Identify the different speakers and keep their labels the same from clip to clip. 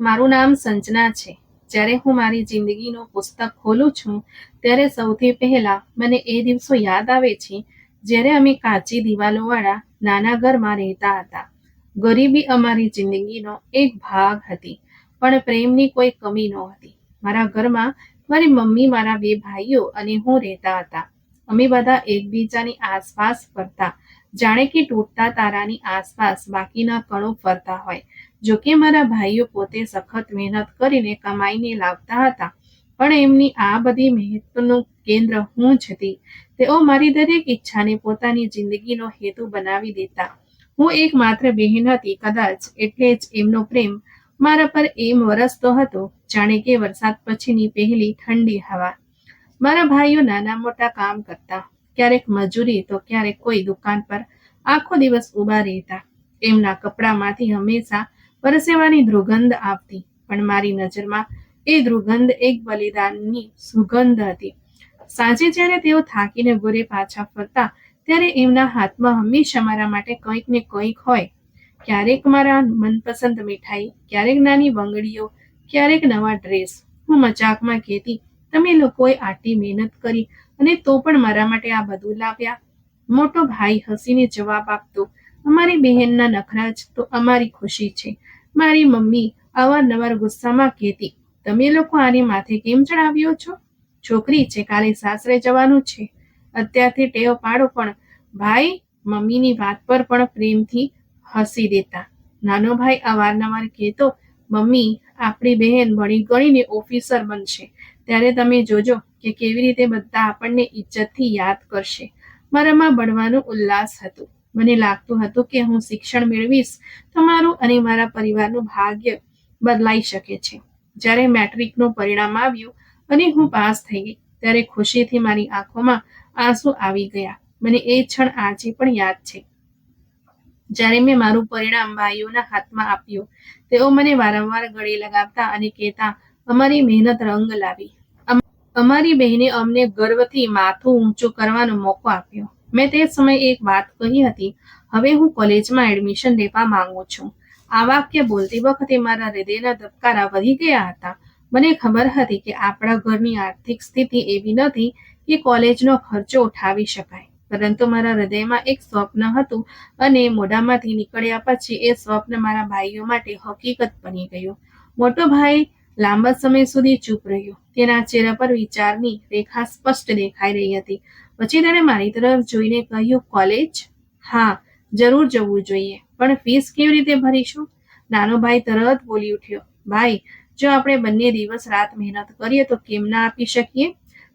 Speaker 1: મારું નામ સંજના છે. જ્યારે હું મારી જિંદગીનું પુસ્તક ખોલું છું ત્યારે સૌથી પહેલા મને એ દિવસો યાદ આવે છે જ્યારે અમે કાચી દિવાલોવાળા નાના ઘરમાં રહેતા હતા. ગરીબી અમારી જિંદગીનો એક ભાગ હતી, પણ પ્રેમની કોઈ કમી નહોતી. મારા ઘરમાં મારી મમ્મી, મારા બે ભાઈઓ અને હું રહેતા હતા. અમે બધા એકબીજાની આસપાસ ફરતા, જાણે કે તૂટતા તારાની આસપાસ બાકીના કણો ફરતા હોય. જોકે મારા ભાઈઓ પોતે સખત મહેનત કરીને કમાઈને લાવતા હતા, પણ એમની આ બધી મહેનતનું કેન્દ્ર હું જ હતી. તેઓ મારી દરેક ઈચ્છાને પોતાની જિંદગીનો હેતુ બનાવી દેતા. હું એક માત્ર બહેન હતી, કદાચ એટલે જ એમનો પ્રેમ મારા પર એમ વરસતો હતો જાણે કે વરસાદ પછીની પહેલી ઠંડી હવા. મારા ભાઈઓ નાના મોટા કામ કરતા, ક્યારેક મજૂરી તો ક્યારેક કોઈ દુકાન પર આખો દિવસ ઊભા રહેતા. એમના કપડામાંથી હંમેશા પરસેવાની દુર્ગંધ આવતી, પણ મારી નજરમાં એ દુર્ગંધ એક બલિદાનની સુગંધ હતી. સાંજે જ્યારે તેઓ થાકીને ઘરે પાછા ફરતા ત્યારે એમના હાથમાં હંમેશા મારા માટે કંઈક ને કંઈક હોય. ક્યારેક મારા મનપસંદ મીઠાઈ, ક્યારેક નાની બંગડીઓ, ક્યારેક નવા ડ્રેસ. હું મજાકમાં કહેતી, તમે લોકોએ આટલી મહેનત કરી અને તો પણ મારા માટે આ બધું લાવ્યા? મોટો ભાઈ હસીને જવાબ આપતો, અમારી બહેનના નખરા જ તો અમારી ખુશી છે. મારી મમ્મી અવારનવાર ગુસ્સામાં કહેતી, તમે લોકો આને માથે કેમ ચડાવ્યો છો? છોકરી છે, કાલે સાસરે જવાનું છે, અત્યારથી ટેવ પાડો. પણ ભાઈ મમ્મીની વાત પર પણ પ્રેમથી હસી દેતા. નાનો ભાઈ અવારનવાર કહેતો, મમ્મી આપણી બહેન ભણી ગણીને ઓફિસર બનશે, ત્યારે તમે જોજો કે કેવી રીતે બધા આપણને ઇજ્જતથી યાદ કરશે. મારામાં ભણવાનું ઉલ્લાસ હતું. મને લાગતું હતું કે હું શિક્ષણ મેળવીશ તો મારું અને મારા પરિવારનું ભાગ્ય બદલાઈ શકે છે. જ્યારે મેટ્રિકનું પરિણામ આવ્યું અને હું પાસ થઈ ગઈ ત્યારે ખુશીથી મારી આંખોમાં આંસુ આવી ગયા. મને એ ક્ષણ આજે પણ યાદ છે. જ્યારે મેં મારું પરિણામ ભાઈઓના હાથમાં આપ્યું, તેઓ મને વારંવાર ગળે લગાવતા અને કહેતા, અમારી મહેનત રંગ લાવી. અમારી બહેને અમને ગર્વથી માથું ઊંચું કરવાનો મોકો આપ્યો. મેં તે સમયે એક વાત કહી હતી, હવે હું કોલેજમાં એડમિશન લેવા માંગુ છું. આ વાક્ય બોલતી વખતે મારા હૃદયના ધબકારા વધી ગયા હતા. મને ખબર હતી કે આપણા ઘરની આર્થિક સ્થિતિ એવી નથી કે કોલેજનો ખર્ચો ઉઠાવી શકાય, પરંતુ મારા હૃદયમાં એક સ્વપ્ન હતું અને મોઢામાંથી નીકળ્યા પછી એ સ્વપ્ન મારા ભાઈઓ માટે હકીકત બની ગયું. મોટો ભાઈ લાંબા સમય સુધી ચૂપ રહ્યો. તેના ચહેરા પર વિચારની રેખા સ્પષ્ટ દેખાઈ રહી હતી. પછી તેણે મારી તરફ જોઈને કહ્યું, કોલેજ? હા, જરૂર જવું જોઈએ, પણ ફીસ કેવી રીતે ભરીશું? નાનો ભાઈ તરત બોલી ઉઠ્યો, ભાઈ જો આપણે બંને દિવસ રાત મહેનત કરીએ તો કેમ ના આપી શકીએ?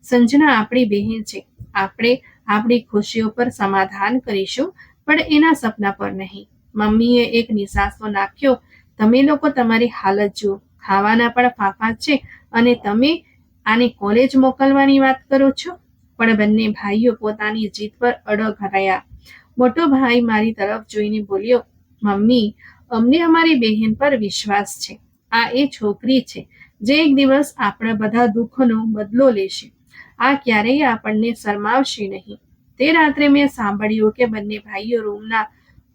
Speaker 1: સંજના આપણી બહેન છે. આપણે આપણી ખુશીઓ પર સમાધાન કરીશું, પણ એના સપના પર નહીં. મમ્મીએ એક નિસાસો નાખ્યો, તમે લોકો તમારી હાલત જુઓ, ખાવાના પણ ફાંફા છે અને તમે આને કોલેજ મોકલવાની વાત કરો છો? પણ બંને ભાઈઓ પોતાની જીત પર અડગ રહ્યા. મોટો ભાઈ મારી તરફ જોઈને બોલ્યો, મમ્મી અમને અમારી બહેન પર વિશ્વાસ છે. આ એ છોકરી છે જે એક દિવસ આપણા બધા દુઃખનો બદલો લેશે. આ ક્યારેય આપણને શરમાવશે નહીં. તે રાત્રે મેં સાંભળ્યું કે બંને ભાઈઓ રૂમના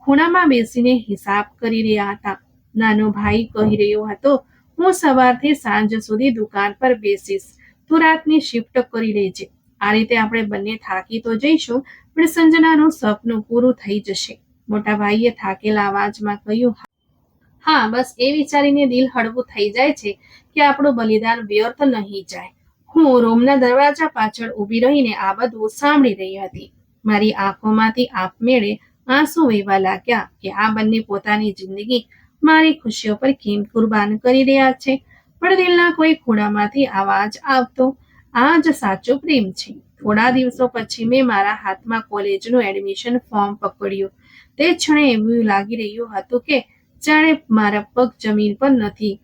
Speaker 1: ખૂણામાં બેસીને હિસાબ કરી રહ્યા હતા. નાનો ભાઈ કહી રહ્યો હતો, હું સવારથી સાંજ સુધી દુકાન પર બેસીશ, તું રાતની શિફ્ટ કરી લેજે. આ રીતે આપણે બંને થાકી તો જઈશું, પણ સંજનાનું સપનું પૂરું થઈ જશે. મોટા ભાઈએ થાકેલા અવાજમાં કહ્યું, હા, બસ એ વિચારીને દિલ હળવું થઈ જાય છે કે આપણું બલિદાન વ્યર્થ નહીં જાય. હું રૂમના દરવાજા પાછળ ઊભી રહીને આ બધું સાંભળી રહી હતી. મારી આંખોમાંથી આપમેળે આંસુ વહેવા લાગ્યા કે આ બંને પોતાની જિંદગી મારી ખુશીઓ પર કેમ કુરબાન કરી રહ્યા છે. પણ દિલના કોઈ ખૂણામાંથી અવાજ આવતો, આ જ સાચો પ્રેમ છે. થોડા દિવસો પછી મેં મારા હાથમાં કોલેજનું એડમિશન ફોર્મ પકડ્યું. તે ક્ષણે એવું લાગી રહ્યું હતું કે જાણે મારા પગ જમીન પર નથી.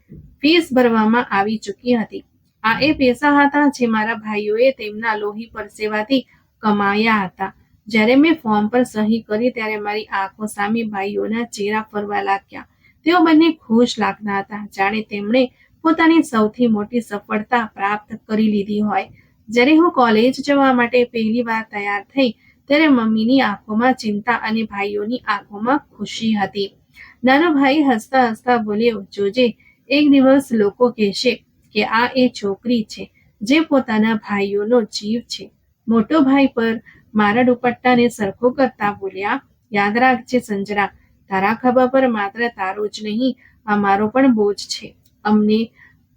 Speaker 1: ફીસ ભરવામાં આવી ચૂકી હતી. આ એ પૈસા હતા જે મારા ભાઈઓએ તેમના લોહી પરસેવાથી કમાયા હતા. જ્યારે મેં ફોર્મ પર સહી કરી ત્યારે મારી આંખો સામે ભાઈઓના ચહેરા ફરવા લાગ્યા. તેઓ બંને ખુશ લાગતા હતા, જાણે તેમણે પોતાની સૌથી મોટી સફળતા પ્રાપ્ત કરી લીધી હોય. જ્યારે હું કોલેજ જવા માટે પહેલી વાર તૈયાર થઈ ત્યારે મમ્મીની આંખોમાં ચિંતા અને ભાઈઓની આંખોમાં ખુશી હતી. નાનો ભાઈ હસતા હસતા બોલ્યો, જોજે એક દિવસ લોકો કહેશે કે આ એ છોકરી છે જે પોતાના ભાઈઓનો જીવ છે. મોટો ભાઈ પર મારા દુપટ્ટાને સરખો કરતા બોલ્યા, યાદ રાખજે સંજના, તારા ખભા પર માત્ર તારો જ નહીં, અમારો પણ બોજ છે. અમને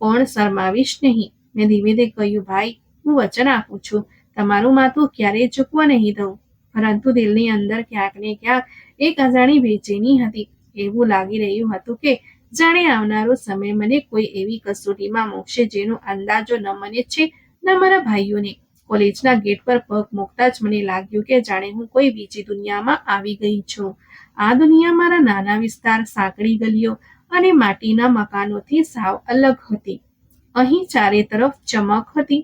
Speaker 1: પણ શરમાવીશ નહીં. મેં ધીમે ધીમે કહ્યું, ભાઈ, હું વચન આપું છું, તમારું માથું ક્યારેય ઝૂકવા નહીં દઉં. પરંતુ દિલની અંદર ક્યાંક ને ક્યાંક એક અજાણી બેચેની હતી. એવું લાગી રહ્યું હતું કે જાણે આવનારો સમય મને કોઈ એવી કસોટીમાં મૂકશે જેનો અંદાજો ન મને છે ન મારા ભાઈઓને. કોલેજના ગેટ પર પગ મૂકતા જ મને લાગ્યું કે જાણે હું કોઈ બીજી દુનિયામાં આવી ગઈ છું. આ દુનિયા મારા નાના વિસ્તાર, સાંકડી ગલીઓ અને માટીના મકાનોથી સાવ અલગ હતી. અહીં ચારે તરફ ચમક હતી.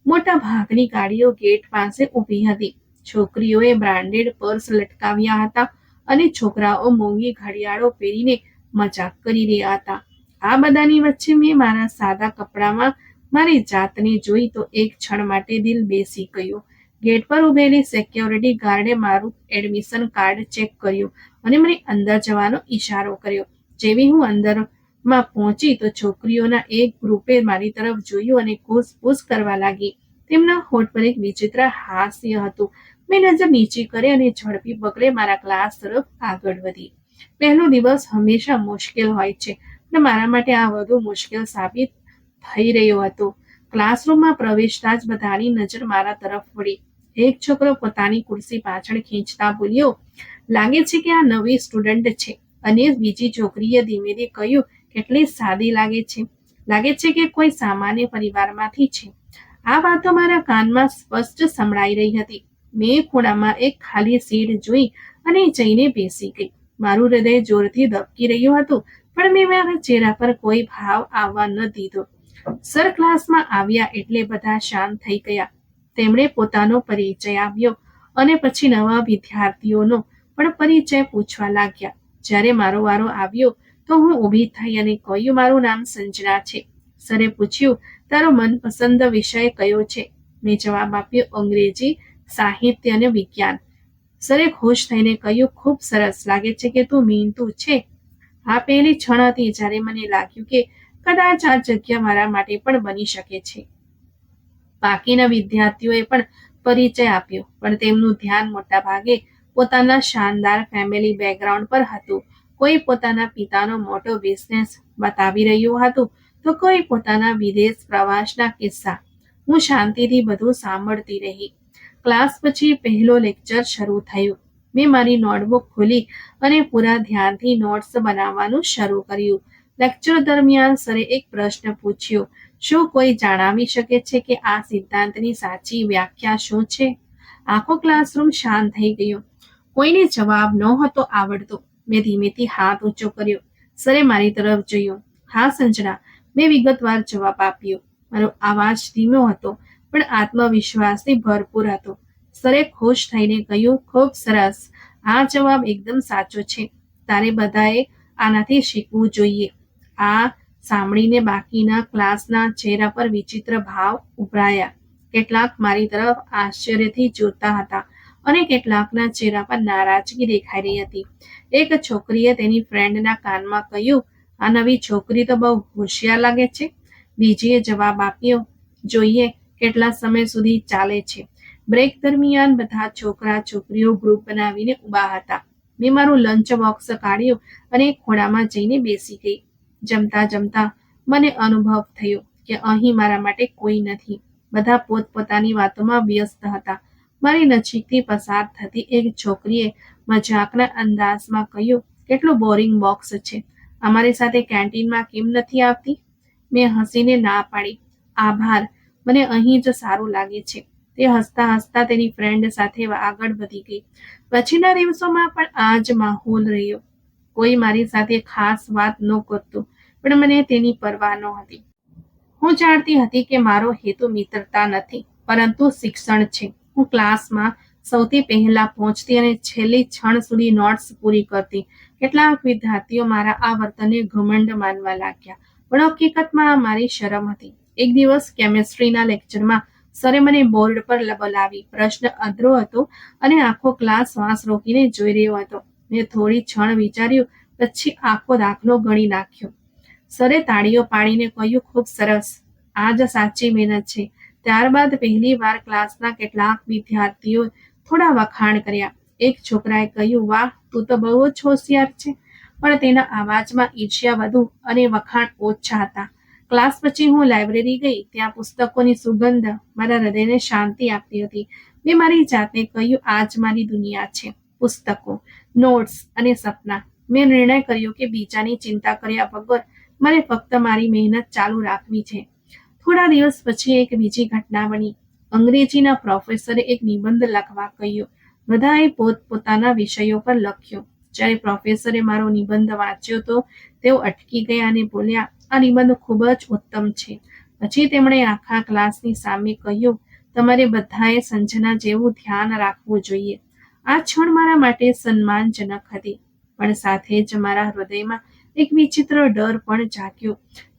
Speaker 1: મોટા ભાગની ગાડીઓ ગેટ પાસે ઊભી હતી. છોકરીઓએ બ્રાન્ડેડ પર્સ લટકાવ્યા હતા અને છોકરાઓ મોંઘી ઘડિયાળો પહેરીને મજાક કરી રહ્યા હતા. આ બધાની વચ્ચે મેં મારા સાદા કપડામાં મારી જાતને જોઈ તો એક ક્ષણ માટે દિલ બેસી ગયું. ગેટ પર ઉભેલી સિક્યોરિટી ગાર્ડે મારું એડમિશન કાર્ડ ચેક કર્યું અને મને અંદર જવાનો ઈશારો કર્યો. જેવી હું અંદરમાં પહોંચી તો છોકરીઓના એક ગ્રુપે મારી તરફ જોયું અને ઘૂસપૂસ કરવા લાગી. તેમના હોઠ પર એક વિચિત્ર હાસ્ય હતું. મેં નજર નીચી કરી અને ઝડપી પગલે મારા ક્લાસ તરફ આગળ વધી. પહેલો દિવસ હંમેશા મુશ્કેલ હોય છે, પણ મારા માટે આ વધુ મુશ્કેલ સાબિત થઈ રહ્યો હતો. ક્લાસરૂમમાં પ્રવેશતા જ બધાની નજર મારા તરફ વળી. એક છોકરો પોતાની ખુરશી પાછળ ખીંચતા બોલ્યો, લાગે છે કે આ નવી સ્ટુડન્ટ છે. અને બીજી છોકરીએ ધીમે ધીમે કહ્યું, કેટલી સાદી લાગે છે. લાગે છે કે કોઈ સામાન્ય પરિવારમાંથી છે. આ વાતો મારા કાનમાં સ્પષ્ટ સંભળાઈ રહી હતી. મેં ખૂણામાં એક ખાલી સીટ જોઈ અને જઈને બેસી ગઈ. મારું હૃદય જોરથી ધબકી રહ્યું હતું, પણ મેં મારા ચહેરા પર કોઈ ભાવ આવવા ન દીધો. સર ક્લાસમાં આવ્યા એટલે બધા શાંત થઈ ગયા. તેમણે પોતાનો પરિચય આપ્યો અને પછી નવા વિદ્યાર્થીઓનો પણ પરિચય પૂછવા લાગ્યા. જ્યારે મારો વારો આવ્યો તો હું ઊભી થઈ અને કહ્યું, મારું નામ સંજના છે. સરે પૂછ્યું, તારો મનપસંદ વિષય કયો છે? મેં જવાબ આપ્યો, અંગ્રેજી, સાહિત્ય અને વિજ્ઞાન. સરે ખુશ થઈને કહ્યું, ખૂબ સરસ, લાગે છે કે તું મહેનતુ છે. આ પહેલી ક્ષણ હતી જ્યારે મને લાગ્યું કે કદાચ આ જગ્યા મારા માટે પણ બની શકે છે. બાકીના વિદ્યાર્થીઓએ પણ પરિચય આપ્યો, પણ તેમનું ધ્યાન મોટા ભાગે પોતાના શાનદાર ફેમિલી બેકગ્રાઉન્ડ પર હતું. કોઈ પોતાના પિતાનો મોટો બિઝનેસ બતાવી રહ્યું હતું તો કોઈ પોતાના વિદેશ પ્રવાસના કિસ્સા. હું શાંતિથી બધું સાંભળતી રહી. ક્લાસ પછી પહેલો લેક્ચર શરૂ થયો. મેં મારી નોટબુક ખોલી અને પૂરા ધ્યાનથી નોટ્સ બનાવવાનું શરૂ કર્યું. લેક્ચર દરમિયાન સરે એક પ્રશ્ન પૂછ્યો, શું કોઈ જણાવી શકે છે કે આ સિદ્ધાંતની સાચી વ્યાખ્યા શું છે? આખો ક્લાસરૂમ શાંત થઈ ગયો. કોઈને જવાબ નહોતો આવડતો. મેં ધીમેથી હાથ ઊંચો કર્યો. સરે મારી તરફ જોયું. હા સંજના, મેં વિગતવાર જવાબ આપ્યો. મારો અવાજ ધીમો હતો પણ આત્મવિશ્વાસથી ભરપૂર હતો. સરે ખુશ થઈને કહ્યું, ખૂબ સરસ, આ જવાબ એકદમ સાચો છે. તારે બધાએ આનાથી શીખવું જોઈએ. આ સાંભળીને બાકીના ક્લાસના ચહેરા પર વિચિત્ર ભાવ ઉભરાયા. કેટલાક મારી તરફ આશ્ચર્યથી જોતા હતા અને કેટલાકના ચહેરા પર નારાજગી દેખાઈ રહી હતી. એક છોકરીએ તેની ફ્રેન્ડના કાનમાં કહ્યું, આ નવી છોકરી તો બહુ હોશિયાર લાગે છે. બીજીએ જવાબ આપ્યો, જોઈએ કેટલા સમય સુધી ચાલે છે. બ્રેક દરમિયાન બધા છોકરા છોકરીઓ ગ્રુપ બનાવીને ઊભા હતા. મેં મારું લંચ બોક્સ કાઢ્યું અને ખોળામાં જઈને બેસી ગઈ. જમતા જમતા મને અનુભવ થયો કે અહીં મારા માટે કોઈ નથી. બધા પોતપોતાની વાતોમાં વ્યસ્ત હતા. મારી નજીકથી પસાર થતી એક છોકરીએ મજાકના અંદાજમાં કહ્યું, કેટલું બોરિંગ બોક્સ છે. અમારી સાથે કેન્ટીનમાં કેમ નથી આવતી? મેં હસીને ના પાડી. આભાર, મને અહીં જ સારું લાગે છે. તે હસતા હસતા તેની ફ્રેન્ડ સાથે આગળ વધી ગઈ. પછીના દિવસોમાં પણ આ જ માહોલ રહ્યો. કોઈ મારી સાથે ખાસ વાત ન કરતું, પણ મને તેની પરવા નહોતી. હું જાણતી હતી કે મારો હેતુ મિત્રતા નથી, પરંતુ શિક્ષણ છે. હું ક્લાસમાં સૌથી પહેલા પહોંચતી અને છેલ્લી ક્ષણ સુધી નોટ્સ પૂરી કરતી. કેટલાક વિદ્યાર્થીઓ મારા આ વર્તનને ઘમંડ માનવા લાગ્યા, પણ હકીકતમાં આ મારી શરમ હતી. એક દિવસ કેમેસ્ટ્રીના લેક્ચરમાં સરે મને બોર્ડ પર બોલાવી. પ્રશ્ન અધરો હતો અને આખો ક્લાસ શ્વાસ રોકીને જોઈ રહ્યો હતો. મેં થોડી ક્ષણ વિચાર્યું, પછી આખો દાખલો ગણી નાખ્યો. સરે તાળીઓ પાડીને કહ્યું, ખૂબ સરસ, આ જ સાચી મહેનત છે. ત્યારબાદ પહેલી વાર ક્લાસના કેટલાક વિદ્યાર્થીઓ થોડા વખાણ કર્યા. એક છોકરાએ કહ્યું, વાહ, તું તો બહુ જ હોશિયાર છે. પણ તેના અવાજમાં ઈર્ષ્યા વધુ અને વખાણ ઓછા હતા. ક્લાસ પછી હું લાઇબ્રેરી ગઈ. ત્યાં પુસ્તકોની સુગંધ મારા હૃદયને શાંતિ આપતી હતી. મેં મારી જાતને કહ્યું, આ જ મારી દુનિયા છે. પુસ્તકો, નોટ્સ અને સપના. મેં નિર્ણય કર્યો કે બીજાની ચિંતા કર્યા વગર મારે ફક્ત મારી મહેનત ચાલુ રાખવી છે. થોડા દિવસ પછી એક બીજી ઘટના બની. અંગ્રેજીના પ્રોફેસરે એક નિબંધ લખવા કહ્યું. બધાએ પોતપોતાના વિષયો પર લખ્યો. જ્યારે પ્રોફેસરે મારો નિબંધ વાંચ્યો તો તેઓ અટકી ગયા અને બોલ્યા, આ નિબંધ ખૂબ જ ઉત્તમ છે. પછી તેમણે આખા ક્લાસની સામે કહ્યું, તમારે બધાએ સંજના જેવું ધ્યાન રાખવું જોઈએ. આ ક્ષણ મારા માટે સન્માનજનક હતી, પણ સાથે જ મારા હૃદયમાં એક વિચિત્ર ડર પણ જાગ્યો.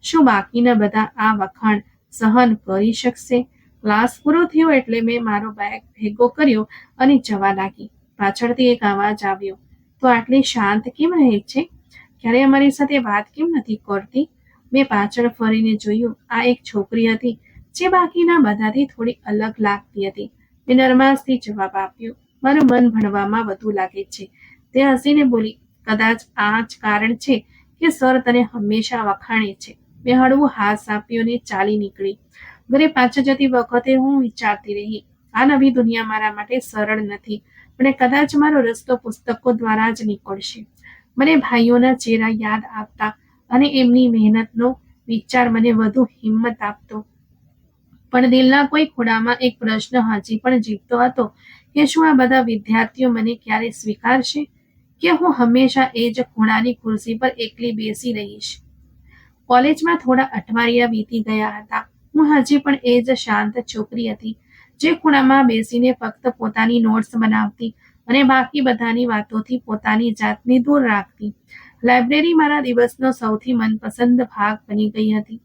Speaker 1: શું બાકીના બધા આ વખાણ સહન કરી શકશે? ક્લાસ પૂરો થયો એટલે મેં મારો બેગ ભેગો કર્યો અને જવા લાગી. પાછળથી એક અવાજ આવ્યો, તો આટલી શાંત કેમ રહે છે? ક્યારે અમારી સાથે વાત કેમ નથી કરતી? મેં પાછળ ફરીને જોયું. આ એક છોકરી હતી જે બાકીના બધાથી થોડી અલગ લાગતી હતી. મેં નરમાશથી જવાબ આપ્યો, મારું મન ભણવામાં વધુ લાગે છે. તે હસીને બોલી, કદાચ આ જ કારણ છે કે સર તને હંમેશા વખાણે છે. મેં હળવું હાથ આપ્યું અને ચાલી નીકળી. ઘરે પાછા જતી વખતે હું વિચારતી રહી, આ નવી દુનિયા મારા માટે સરળ નથી, પણ કદાચ મારો રસ્તો પુસ્તકો દ્વારા જ નીકળશે. મને ભાઈઓના ચહેરા યાદ આવતા અને એમની મહેનતનો વિચાર મને વધુ હિંમત આપતો. પણ દિલના કોઈ ખૂણામાં એક પ્રશ્ન હજી પણ જીવતો હતો કે શું આ બધા વિદ્યાર્થીઓ મને ક્યારે સ્વીકારશે, કે હું હંમેશા એ જ ખૂણાની ખુરશી પર એકલી બેસી રહીશ. કોલેજમાં થોડા અઠવાડિયા વીતી ગયા હતા. હું હજી પણ એ જ શાંત છોકરી હતી, જે ખૂણામાં બેસીને ફક્ત પોતાની નોટ્સ બનાવતી અને બાકી બધાની વાતોથી પોતાની જાતને દૂર રાખતી. લાઇબ્રેરી મારા દિવસનો સૌથી મનપસંદ ભાગ બની ગઈ હતી.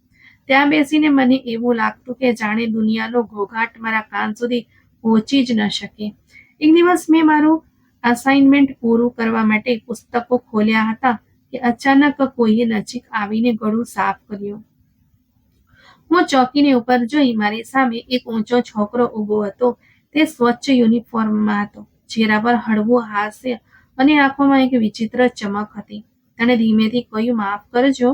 Speaker 1: ત્યાં બેસીને મને એવું લાગતું કે જાણે દુનિયાનો ઘોઘાટ મારા કાન સુધી પહોંચી જ ન શકે. એક દિવસ મેં મારું અસાઇનમેન્ટ પૂરું કરવા માટે પુસ્તકો ખોલ્યા હતા કે અચાનક કોઈએ નજીક આવીને ગળું સાફ કર્યું. હું ચોકીને ઉપર જોઈ. મારી સામે એક ઊંચો છોકરો ઊભો હતો. તે સ્વચ્છ યુનિફોર્મમાં હતો. ચહેરા પર હળવું હાસ્ય અને આંખોમાં એક વિચિત્ર ચમક હતી. તેણે ધીમેથી કહ્યું, માફ કરજો,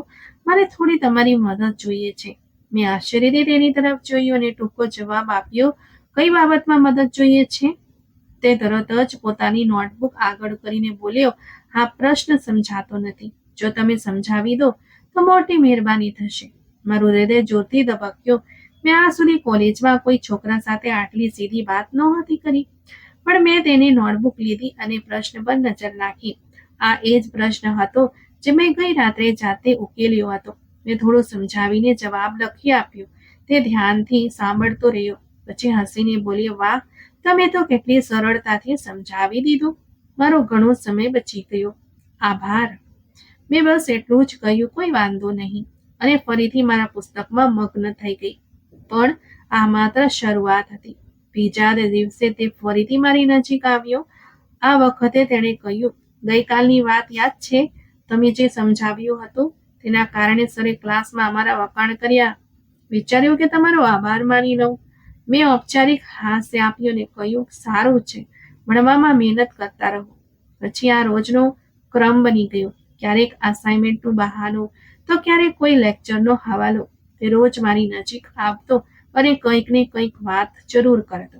Speaker 1: મારે થોડી તમારી મદદ જોઈએ છે. મેં આશ્ચર્યથી તેની તરફ જોયું અને ટૂંકો જવાબ આપ્યો, કઈ બાબતમાં મદદ જોઈએ છે? તે તરત જ પોતાની નોટબુક આગળ કરીને બોલ્યો, હા, પ્રશ્ન સમજાતો નથી. જો તમે સમજાવી દો તો મોટી મહેરબાની થશે. મારું હૃદય જોરથી ધબક્યું. મેં આ સુધી કોલેજમાં કોઈ છોકરા સાથે આટલી સીધી વાત નહોતી કરી. પણ મેં તેની નોટબુક લીધી અને પ્રશ્ન પર નજર નાખી. આ એ જ પ્રશ્ન હતો જે મેં ગઈ રાત્રે જાતે ઉકેલ્યો હતો. મેં થોડું સમજાવીને જવાબ લખી આપ્યો. તે ધ્યાનથી સાંભળતો રહ્યો. પછી હસીને બોલ્યો, વાહ, તમે તો કેટલી સરળતાથી સમજાવી દીધું. મારો ઘણો સમય બચી ગયો. આભાર. મેં બસ એટલું જ કહ્યું, કોઈ વાંધો નહીં, અને ફરીથી મારા પુસ્તકમાં મગ્ન થઈ ગઈ. પણ આ માત્ર શરૂઆત હતી. બીજા દિવસે તે ફરીથી મારી નજીક આવ્યો. આ વખતે તેણે કહ્યું, ગઈકાલની વાત યાદ છે? તમે જે સમજાવ્યું હતું તેના કારણે સરે ક્લાસમાં અમારા વખાણ કર્યા. વિચાર્યું કે તમારો આભાર માની લઉં. મેં ઔપચારિક હાસ્ય આપ્યું અને કહ્યું, સારું છે, ભણવામાં મહેનત કરતા રહો. પછી આ રોજનો ક્રમ બની ગયો. ક્યારેક અસાઇનમેન્ટનું બહાનું તો ક્યારેક કોઈ લેક્ચરનો હવાલો. તે રોજ મારી નજીક આવતો અને કંઈક ને કંઈક વાત જરૂર કરતો.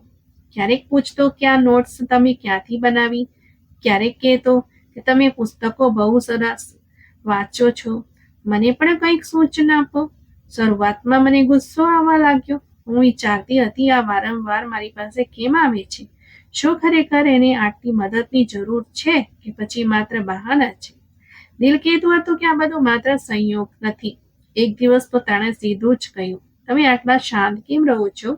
Speaker 1: ક્યારેક પૂછતો કે આ નોટ્સ તમે ક્યાંથી બનાવી? ક્યારેક કહેતો કે તમે પુસ્તકો બહુ સરસ વાંચો છો, મને પણ કંઈક સૂચના આપો. શરૂઆતમાં મને ગુસ્સો આવવા લાગ્યો. હું વિચારતી હતી, આ વારંવાર મારી પાસે કેમ આવે છે? શું ખરેખર એને આટલી મદદની જરૂર છે કે પછી માત્ર બહાના છે? દિલ કહેતું હતું કે આ બધું માત્ર સંયોગ નથી. એક દિવસ તો તેણે સીધું જ કહ્યું, તમે આટલા શાંત કેમ રહો છો?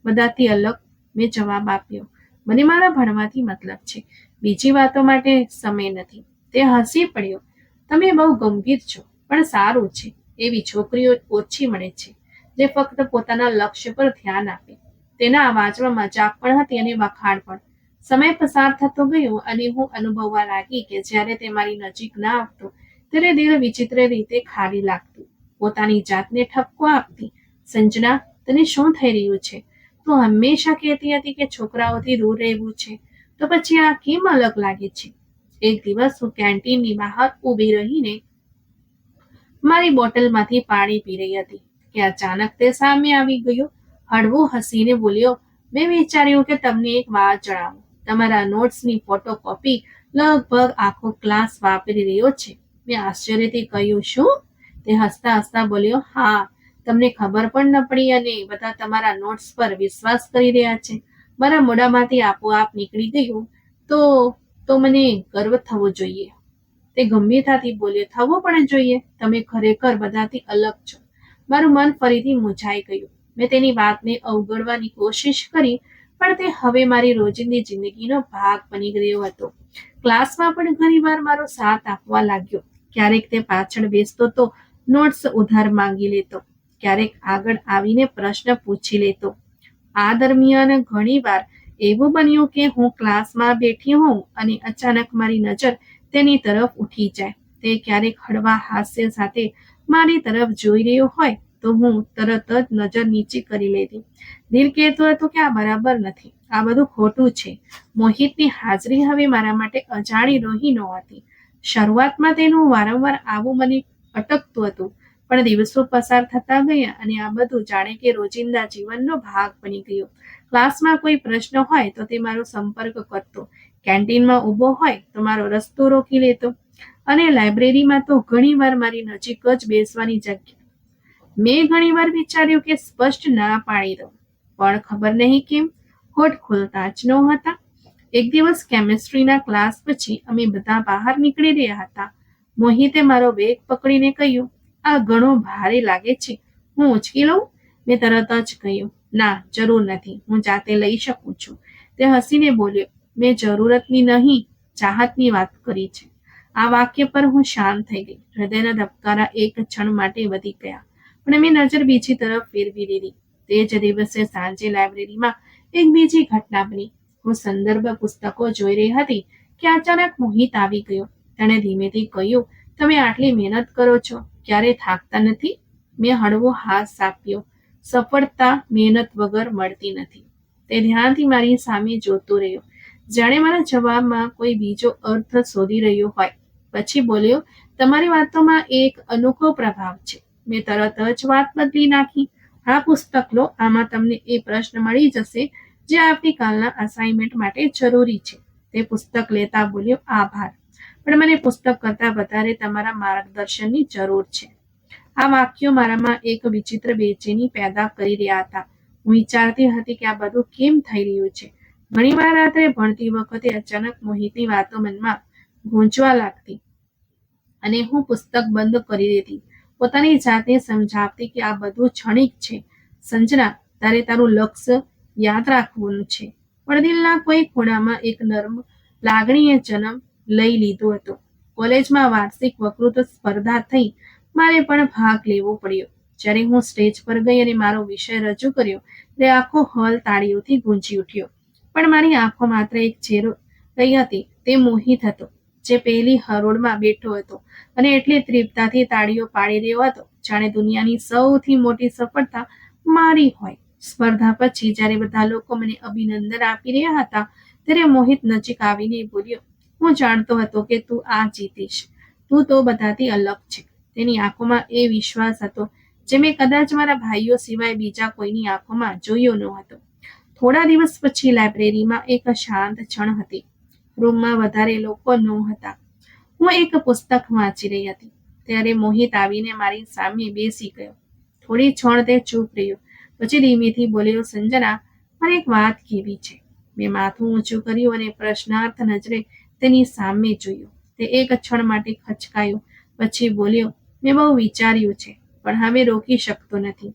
Speaker 1: બધાથી અલગ. મેં જવાબ આપ્યો, મને મારા ભણવાથી મતલબ છે, બીજી વાતો માટે સમય નથી. તે હસી પડ્યો, તમે બહુ ગંભીર છો, પણ સારું છે. એવી છોકરીઓ ઓછી મળે છે જે ફક્ત પોતાના લક્ષ્ય પર ધ્યાન આપે. તેના અવાજમાં મજાક પણ હતી અને વખાણ પણ. સમય પસાર થતો ગયો અને હું અનુભવવા લાગી કે જ્યારે તે મારી નજીક ના આવતો ત્યારે દિલ વિચિત્ર રીતે ખાલી લાગતું. પોતાની જાતને ઠપકો આપતી, સંજના, તને શું થઈ રહ્યું છે? તું હંમેશા કહેતી હતી કે છોકરાઓથી દૂર રહેવું છે, તો પછી આ કેમ અલગ લાગે છે? એક દિવસ હું કેન્ટીનની બહાર ઊભી રહીને મારી બોટલમાંથી પાણી પી રહી હતી કે અચાનક તે સામે આવી ગયો. હળવો હસીને બોલ્યો, મેં વિચાર્યું કે તમને એક વાત જણાવું. તમારા નોટ્સની ફોટોકોપી લગભગ આખો ક્લાસ વાપરી રહ્યો છે. મેં આશ્ચર્યથી કહ્યું, શું? તે હસતા હસતા બોલ્યો, હા, તમને ખબર પણ ન પડી અને બધા તમારા નોટ્સ પર વિશ્વાસ કરી રહ્યા છે. મારા મોઢામાંથી આપોઆપ નીકળી ગયું, તો મને ગર્વ થવો જોઈએ. તે ગંભીરતાથી બોલ્યો, થવો પણ જોઈએ. તમે ખરેખર બધાથી અલગ છો. મારું મન ફરીથી મૂંઝાઈ ગયું. મેં તેની વાતને અવગણવાની કોશિશ કરી, પણ તે હવે મારી રોજિંદી જિંદગીનો ભાગ બની ગયો હતો. ક્લાસમાં પણ ઘણીવાર મારો સાથ આપવા લાગ્યો. ક્યારેક તે પાછળ બેસતો તો નોટ્સ ઉધાર માંગી લેતો, ક્યારેક આગળ આવીને પ્રશ્ન પૂછી લેતો. આ દરમિયાન ઘણીવાર એવું બન્યું કે હું ક્લાસમાં બેઠી હોઉં અને અચાનક મારી નજર તેની તરફ ઉઠી જાય. તે ક્યારેક હળવા હાસ્ય સાથે મારી તરફ જોઈ રહ્યો હોય તો હું તરત જ નજર નીચે કરી લેતી. દિલ કહેતું હતું કે આ બરાબર નથી, આ બધું ખોટું છે. મોહિતની હાજરી હવે મારા માટે અજાણી રહી નહોતી. શરૂઆતમાં તેનું વારંવાર આવું મને અટકતું હતું, પણ દિવસો પસાર થતા ગયા અને આ બધું જાણે કે રોજિંદા જીવનનો ભાગ બની ગયો. ક્લાસમાં કોઈ પ્રશ્ન હોય તો તે મારો સંપર્ક કરતો, કેન્ટીનમાં ઊભો હોય તો મારો રસ્તો રોકી લેતો, અને લાઇબ્રેરીમાં તો ઘણીવાર મારી નજીક જ બેસવાની જગ્યા. મેં ઘણીવાર વિચાર્યું કે સ્પષ્ટ ના પાડી દઉં, પણ ખબર નહીં કેમ હોઠ ખોલતા જ નહોતા. એક દિવસ કેમિસ્ટ્રીના ક્લાસ પછી અમે બધા બહાર નીકળી રહ્યા હતા. મોહિતે મારો બેગ પકડીને કહ્યું, આ ઘણો ભારે લાગે છે, હું ઉંચકી લઉં? મેં તરત જ કહ્યું, ના, જરૂર નથી, હું જાતે લઈ શકું છું. તે હસીને બોલ્યો, મેં જરૂરતની નહીં, ચાહતની વાત કરી છે. આ વાક્ય પર હું શાંત થઈ ગઈ. હૃદયના ધબકારા એક ક્ષણ માટે વધી ગયા, પણ મેં નજર બીજી તરફ ફેરવી દીધી. તે જ દિવસે સાંજે લાઇબ્રેરીમાં એક બીજી ઘટના બની. હું સંદર્ભ પુસ્તકો જોઈ રહી હતી કે અચાનક મોહિત આવી ગયો. તેણે ધીમેથી કહ્યું, તમે આટલી મહેનત કરો છો, ક્યારે થાકતા નથી? મેં હળવો હાથ આપ્યો. સફળતા મહેનત વગર મળતી નથી. તે ધ્યાનથી મારી સામે જોતો રહ્યો, જાણે મારા જવાબમાં કોઈ બીજો અર્થ શોધી રહ્યો હોય. પછી બોલ્યો, તમારી વાતોમાં એક અનોખો પ્રભાવ છે. મેં તરત જ વાત બદલી નાખી. આ પુસ્તક લો, આમાં તમને એ પ્રશ્ન મળી જશે જે આવતીકાલના અસાઇનમેન્ટ માટે જરૂરી છે. તે પુસ્તક લેતા બોલ્યો, આભાર, પણ મને પુસ્તક કરતાં વધારે તમારા માર્ગદર્શનની જરૂર છે. આ વાક્યો મારામાં એક વિચિત્ર બેચેની પેદા કરી રહ્યા હતા. હું વિચારતી હતી કે આ બધું કેમ થઈ રહ્યું છે. ઘણીવાર રાત્રે ભણતી વખતે અચાનક મોહિતની વાતો મનમાં ગૂંચવા લાગતી અને હું પુસ્તક બંધ કરી દેતી, પોતાની જાતને સમજાવતી કે આ બધું ક્ષણિક છે. સંજના, તારે તારું લક્ષ્ય યાદ રાખવાનું છે. પણ દિલના કોઈ ખૂણામાં એક નર્મ લાગણીએ જન્મ લઈ લીધો હતો. કોલેજમાં વાર્ષિક વક્તૃત્વ સ્પર્ધા થઈ. મારે પણ ભાગ લેવો પડ્યો. જ્યારે હું સ્ટેજ પર ગઈ અને મારો વિષય રજૂ કર્યો, ત્યારે આખો હોલ તાળીઓથી ગુંજી ઉઠ્યો. પણ મારી આંખો માત્ર એક ચહેરો રહી હતી. તે મોહિત હતો, જે પહેલી હરોળમાં બેઠો હતો અને એટલી તૃપ્તતાથી તાળીઓ પાડી રહ્યો હતો જાણે દુનિયાની સૌથી મોટી સફળતા મારી હોય. સ્પર્ધા પછી જ્યારે બધા લોકો મને અભિનંદન આપી રહ્યા હતા, ત્યારે મોહિત નજીક આવીને બોલ્યો, હું જાણતો હતો કે તું આ જીતીશ. તું તો બધાથી અલગ છે. તેની આંખોમાં એ વિશ્વાસ હતો જે મેં કદાચ મારા ભાઈઓ સિવાય બીજા કોઈની આંખોમાં જોયો ન હતો. થોડા દિવસ પછી લાઇબ્રેરીમાં એક શાંત ક્ષણ હતી. રૂમમાં વધારે લોકો નહોતા. હું એક પુસ્તક વાંચી રહી હતી ત્યારે મોહિત આવીને મારી સામે બેસી ગયો. થોડી ક્ષણ તે ચૂપ રહ્યો, પછી ધીમેથી બોલ્યો, સંજના, મારે એક વાત કહેવી છે. મેં માથું ઊંચું કર્યું અને પ્રશ્નાર્થ નજરે તેની સામે જોયું. તે એક ક્ષણ માટે ખચકાયો, પછી બોલ્યો, મેં બહુ વિચાર્યું છે, પણ હવે રોકી શકતો નથી.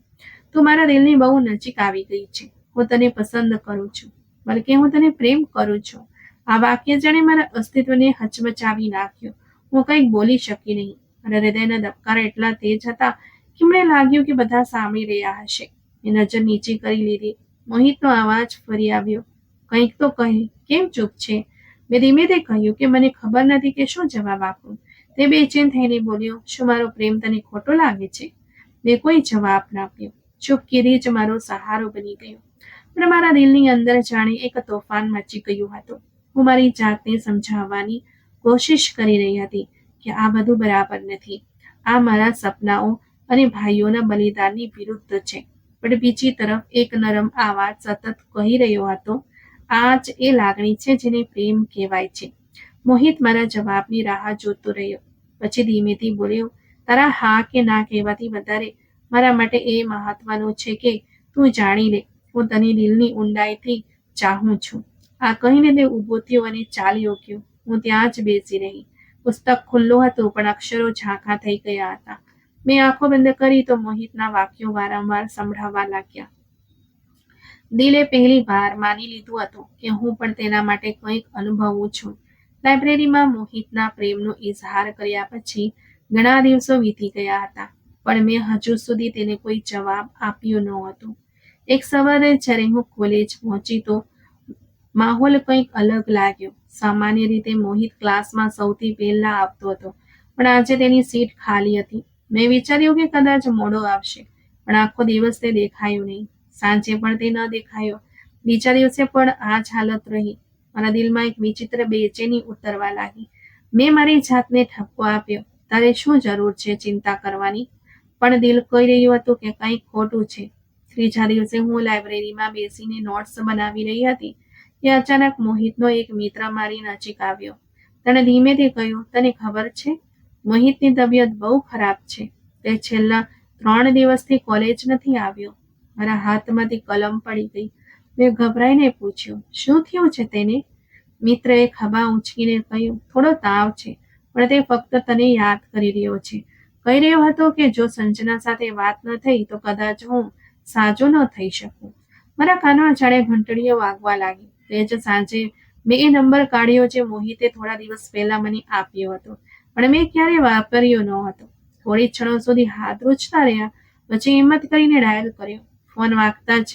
Speaker 1: તું મારા દિલની બહુ નજીક આવી ગઈ છે. હું તને પસંદ કરું છું, બલકે હું તને પ્રેમ કરું છું. આ વાક્ય જાણે મારા અસ્તિત્વને હચમચાવી નાખ્યો. હું કંઈક બોલી શકી નહીં. મારા હૃદયના ધબકારા એટલા તેજ હતા કે મને લાગ્યું કે બધા સાંભળી રહ્યા હશે. મેં નજર નીચે કરી લીધી. મોહિતનો અવાજ ફરી આવ્યો, કંઈક તો કહે, કેમ ચૂપ છે? મેં ધીમેથી કહ્યું કે મને ખબર નથી કે શું જવાબ આપું. તે બેચેન થઈને બોલ્યો, શું મારો પ્રેમ તને ખોટો લાગે છે? મેં કોઈ જવાબ ના આપ્યો. ચૂપકીદી જ મારો સહારો બની ગયો. પણ મારા દિલની અંદર જાણે એક તોફાન મચી ગયું હતું. હું મારી જાતને સમજાવવાની કોશિશ કરી રહી હતી કે આ બધું બરાબર નથી. આ મારા સપનાઓ અને ભાઈઓના બલિદાનની વિરુદ્ધ છે. પણ બીજી તરફ એક નરમ આવાજ સતત કહી રહ્યો હતો, આ જ એ લાગણી છે જેને પ્રેમ કહેવાય છે. મોહિત મારા જવાબની રાહ જોતો રહ્યો. પછી ધીમેથી બોલ્યો, તારા હા કે ના કહેવાથી વધારે મારા માટે એ મહત્વનું છે કે તું જાણી લે, હું તને દિલની ઊંડાઈથી ચાહું છું. આ કહીને તે ઊભો થયો અને ચાલ્યો ગયો. હું ત્યાં જ બેસી રહી. પુસ્તક ખુલ્લું હતું પણ અક્ષરો ઝાંખા થઈ ગયા હતા. મેં આંખો બંધ કરી તો મોહિતના વાક્યો વારંવાર સંભળાવા લાગ્યા. દિલે પહેલી વાર માની લીધું હતું કે હું પણ તેના માટે કંઈક અનુભવું છું. લાઇબ્રેરીમાં મોહિતના પ્રેમનો ઇઝહાર કર્યા પછી ઘણા દિવસો વીતી ગયા હતા, પણ મેં હજુ સુધી તેને કોઈ જવાબ આપ્યો ન હતો. એક સવારે જ્યારે હું કોલેજ પહોંચી તો માહોલ કંઈક અલગ લાગ્યો. સામાન્ય રીતે મોહિત ક્લાસમાં સૌથી પહેલા આવતો હતો, પણ આજે તેની સીટ ખાલી હતી. મેં વિચાર્યું કે કદાચ મોડો આવશે, પણ આખો દિવસ તે દેખાયો નહીં. સાંજે પણ તે ન દેખાયો. બીજા દિવસે પણ આ જ હાલત રહી. મારા દિલમાં એક વિચિત્ર બેચેની ઉતરવા લાગી. મેં મારી જાતને ઠપકો આપ્યો, તારે શું જરૂર છે ચિંતા કરવાની? પણ દિલ કહી રહ્યું હતું કે કંઈક ખોટું છે. ત્રીજા દિવસે હું લાઇબ્રેરીમાં બેસીને નોટ્સ બનાવી રહી હતી કે અચાનક મોહિતનો એક મિત્ર મારી નજીક આવ્યો. તેણે ધીમેથી કહ્યું, તને ખબર છે, મોહિતની તબિયત બહુ ખરાબ છે. તે છેલ્લા 3 દિવસથી કોલેજ નથી આવ્યો. મારા હાથમાંથી કલમ પડી ગઈ. મેં ગભરાઈને પૂછ્યું, શું થયું છે તેને? મિત્રએ ખભા ઊંચકીને કહ્યું, થોડો તાવ છે, પણ તે ફક્ત તને યાદ કરી રહ્યો છે. કહી રહ્યો હતો કે જો સંજના સાથે વાત ન થઈ તો કદાચ હું સાજો ન થઈ શકું. મારા કાનમાં જાણે ઘંટડીઓ વાગવા લાગી. તે જ સાંજે મેં એ નંબર કાઢ્યો જે મોહિતે થોડા દિવસ પહેલા મને આપ્યો હતો, પણ મેં ક્યારેય વાપર્યો ન હતો. થોડી ક્ષણો સુધી હાથ રૂંચતા રહ્યા, પછી હિંમત કરીને ડાયલ કર્યો. ફોન વાગતા જ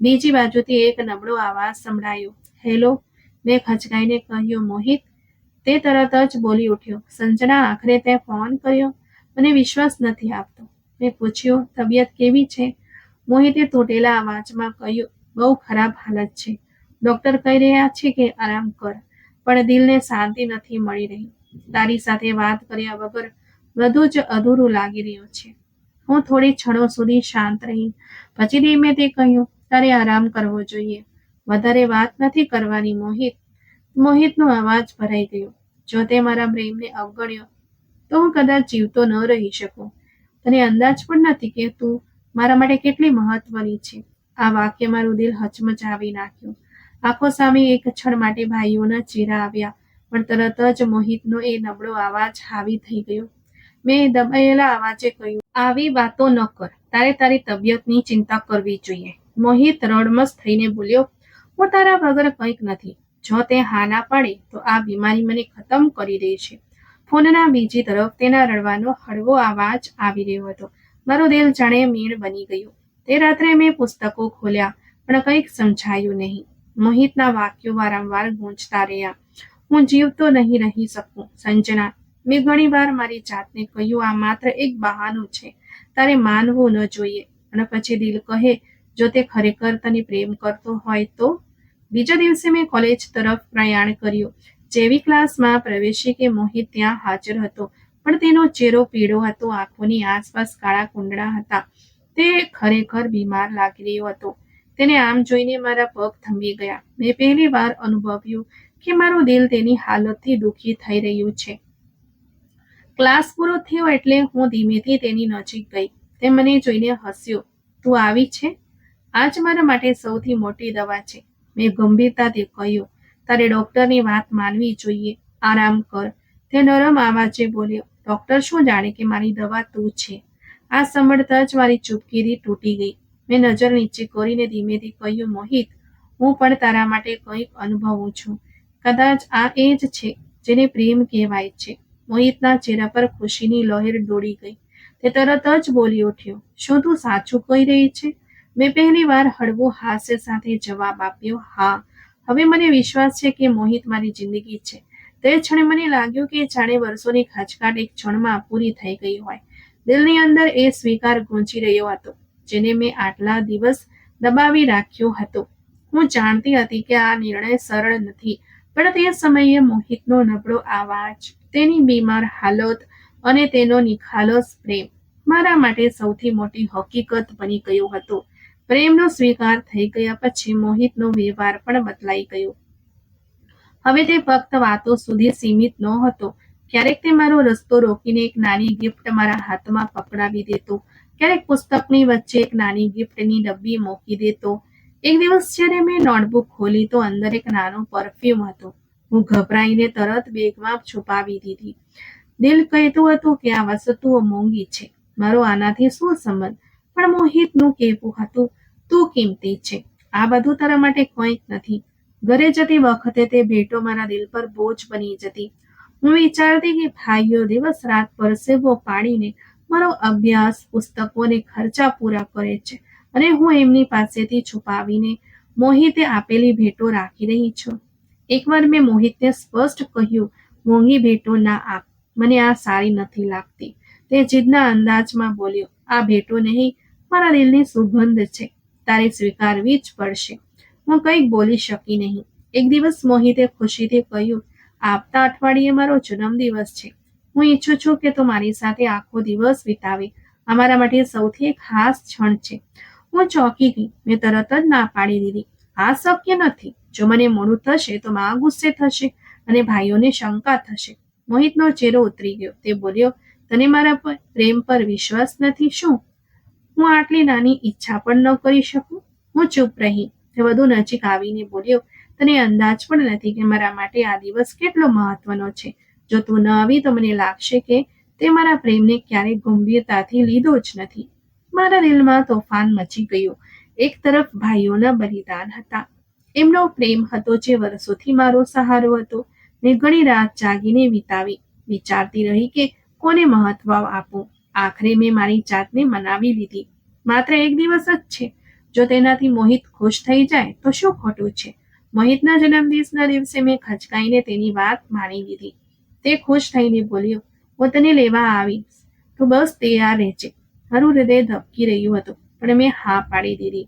Speaker 1: બીજી બાજુથી એક નબળો અવાજ સંભળાયો, હેલો. મેં ખચકાઈને કહ્યું, મોહિત. તે તરત જ બોલી ઉઠ્યો, સંજના, આખરે તે ફોન કર્યો? મને વિશ્વાસ નથી આવતો. મેં પૂછ્યું, તબિયત કેવી છે? મોહિતે તૂટેલા અવાજમાં કહ્યું, બહુ ખરાબ હાલત છે. ડોક્ટર કહી રહ્યા છે કે આરામ કર, પણ દિલને શાંતિ નથી મળી રહી. તારી સાથે વાત કર્યા વગર બધું જ અધૂરું લાગી રહ્યું છે. હું થોડી ક્ષણો સુધી શાંત રહી. પછી ધીમેથી કહ્યું, તારે આરામ કરવો જોઈએ. વધારે વાત નથી કરવાની, મોહિત. મોહિતનો અવાજ ભરાઈ ગયો. જો તે મારા પ્રેમને અવગણ્યો તો હું કદાચ જીવતો ન રહી શકું. તને અંદાજ પણ નથી કે તું મારા માટે કેટલી મહત્વની છે. આ વાક્ય મારું દિલ હચમચાવી નાખ્યું. આંખો સામે એક ક્ષણ માટે ભાઈઓના ચહેરા આવ્યા, પણ તરત જ મોહિતનો એ નબળો અવાજ હાવી થઈ ગયો. મેં દબાયેલા અવાજે કહ્યું, આવી વાતો ન કર. તારે તારી તબિયતની ચિંતા કરવી જોઈએ. મોહિત રડમસ થઈને બોલ્યો, હું તારા વગર કંઈક નથી. જો તે હા ના પાડે તો આ બીમારી મને ખતમ કરી દે છે. ફોનના બીજી તરફ તેના રડવાનો હળવો અવાજ આવી રહ્યો હતો. મારું દિલ જાણે મીણ બની ગયું. તે રાત્રે મેં પુસ્તકો ખોલ્યા, પણ કંઈક સમજાયું નહીં. મોહિતના વાક્યો વારંવાર ગૂંજતા રહ્યા, હું જીવતો નહીં રહી શકું. સંજના, મેં ઘણીવાર મારી જાતને કહ્યું, આ માત્ર એક બહાનું છે. તારે માનવું ન જોઈએ. અને પછી દિલ કહે, જો તે ખરેખર તને પ્રેમ કરતો હોય તો? બીજા દિવસે મેં કોલેજ તરફ પ્રયાણ કર્યું. જેવી ક્લાસમાં પ્રવેશી કે મોહિત ત્યાં હાજર હતો, પણ તેનો ચહેરો પીળો હતો, આંખોની આસપાસ કાળા કુંડળા હતા. તે ખરેખર બીમાર લાગી રહ્યો હતો. તેને આમ જોઈને મારા પગ થંભી ગયા. મેં પહેલી વાર અનુભવ્યું કે મારું દિલ તેની હાલતથી દુઃખી થઈ રહ્યું છે. ક્લાસ પૂરો થયો એટલે હું ધીમેથી તેની નજીક ગઈ. તે મને જોઈને હસ્યો. તું આવી છે? આજ મારા માટે સૌથી મોટી દવા છે. મેં ગંભીરતાથી કહ્યું, તારે ડોક્ટરની વાત માનવી જોઈએ. આરામ કર. તે નરમ અવાજે બોલ્યો, ડોક્ટર શું જાણે કે મારી દવા તું છે? આ સાંભળતા જ મારી ચૂપકીદી તૂટી ગઈ. મેં નજર નીચે કરીને ધીમેથી કહ્યું, મોહિત, હું પણ તારા માટે કંઈક અનુભવું છું. કદાચ આ એ જ છે જેને પ્રેમ કહેવાય છે. મોહિતના ચહેરા પર ખુશીની લહેર દોડી ગઈ. તે તરત જ બોલી ઉઠ્યો, શું તું સાચું કહી રહી છે? મેં પહેલી વાર હળવું હાસ્ય સાથે જવાબ આપ્યો, હા. હવે મને વિશ્વાસ છે કે મોહિત મારી જિંદગી છે. તે ક્ષણે મને લાગ્યું કે જાણે વર્ષોની ખચકાટ એક ક્ષણમાં પૂરી થઈ ગઈ હોય. દિલની અંદર એ સ્વીકાર ગૂંજી રહ્યો હતો જેને મેં આટલા દિવસ દબાવી રાખ્યો હતો. હું જાણતી હતી કે આ નિર્ણય સરળ નથી, પણ તે સમયે મોહિતનો નબળો અવાજ, તેની બીમાર હાલત અને તેનો નિખાલસ પ્રેમ મારા માટે સૌથી મોટી હકીકત બની ગયો હતો. પ્રેમનો સ્વીકાર થઈ ગયા પછી મોહિતનો વ્યવહાર પણ બદલાઈ ગયો. હવે તે ફક્ત વાતો સુધી સીમિત નહોતો. ક્યારેક તે મારો રસ્તો રોકીને એક નાની ગિફ્ટ મારા હાથમાં પકડાવી દેતો, ક્યારેક પુસ્તકની વચ્ચે એક નાની ગિફ્ટની ડબ્બી મૂકી દેતો. એક દિવસ જ્યારે મેં નોટબુક ખોલી તો અંદર એક નાનો પરફ્યુમ હતો. હું ગભરાઈને તરત બેગમાં છુપાવી દીધી. દિલ કહેતું હતું કે આ વસ્તુઓ મોંઘી છે, મારો આનાથી શું સંબંધ? પણ મોહિતનું કહેવું હતું, તું કિંમતી છે, આ બધું તારા માટે કંઈ જ નથી. ઘરે જતી વખતે તે ભેટો મારા દિલ પર બોજ બની જતી. હું વિચારતી કે ભાઈઓ દિવસ રાત પરસેવો પાડીને મારો અભ્યાસ, પુસ્તકો અને ખર્ચા પૂરા કરે છે અને હું એમની પાસેથી છુપાવીને મોહિતે આપેલી ભેટો રાખી રહી છું. એકવાર મેં મોહિતને સ્પષ્ટ કહ્યું, મોંઘી ભેટો ના આપ, મને આ સારી નથી લાગતી. તે જીદના અંદાજમાં બોલ્યો, આ ભેટો નહીં, મારા દિલની સુગંધ છે, તારે સ્વીકારવી જ પડશે. હું કંઈક બોલી શકી નહીં. એક દિવસ મોહિતે ખુશીથી કહ્યું, આવતા અઠવાડિયે મારો જન્મદિવસ છે. હું ઈચ્છું છું કે તું મારી સાથે આખો દિવસ વિતાવે. અમારા માટે સૌથી ખાસ ક્ષણ છે. હું ચોંકી ગઈ. મેં તરત જ ના પાડી દીધી. આ શક્ય નથી. જો મને મોડું થશે તો માં ગુસ્સે થશે અને ભાઈઓને શંકા થશે. મોહિતનો ચહેરો ઉતરી ગયો. તે બોલ્યો, તને મારા પ્રેમ પર વિશ્વાસ નથી શું? હું આટલી નાની ઈચ્છા પણ ન કરી શકું? હું ચૂપ રહી. તે વધુ નજીક આવીને બોલ્યો, તને અંદાજ પણ નથી કે મારા માટે આ દિવસ કેટલો મહત્વનો છે. જો તું ન આવી તો મને લાગશે કે તે મારા પ્રેમને ક્યારેય ગંભીરતાથી લીધો જ નથી. મારા દિલમાં તોફાન મચી ગયું. એક તરફ ભાઈઓના બલિદાન હતા, એમનો પ્રેમ હતો જે વર્ષોથી મારો સહારો હતો. મેં ઘણી રાત જાગીને વિતાવી, વિચારતી રહી કે કોને મહત્વ આપું. આખરે મેં મારી જાતને મનાવી લીધી. માત્ર એક દિવસ જ છે, જો તેનાથી મોહિત ખુશ થઈ જાય તો શું ખોટું છે? મોહિતના જન્મદિવસના દિવસે મેં ખચકાઈને તેની વાત માની લીધી. તે ખુશ થઈને બોલ્યો, હું તને લેવા આવીશ, તું બસ તૈયાર રહેજે. મારું હૃદય ધબકી રહ્યું હતું, પણ મેં હા પાડી દીધી.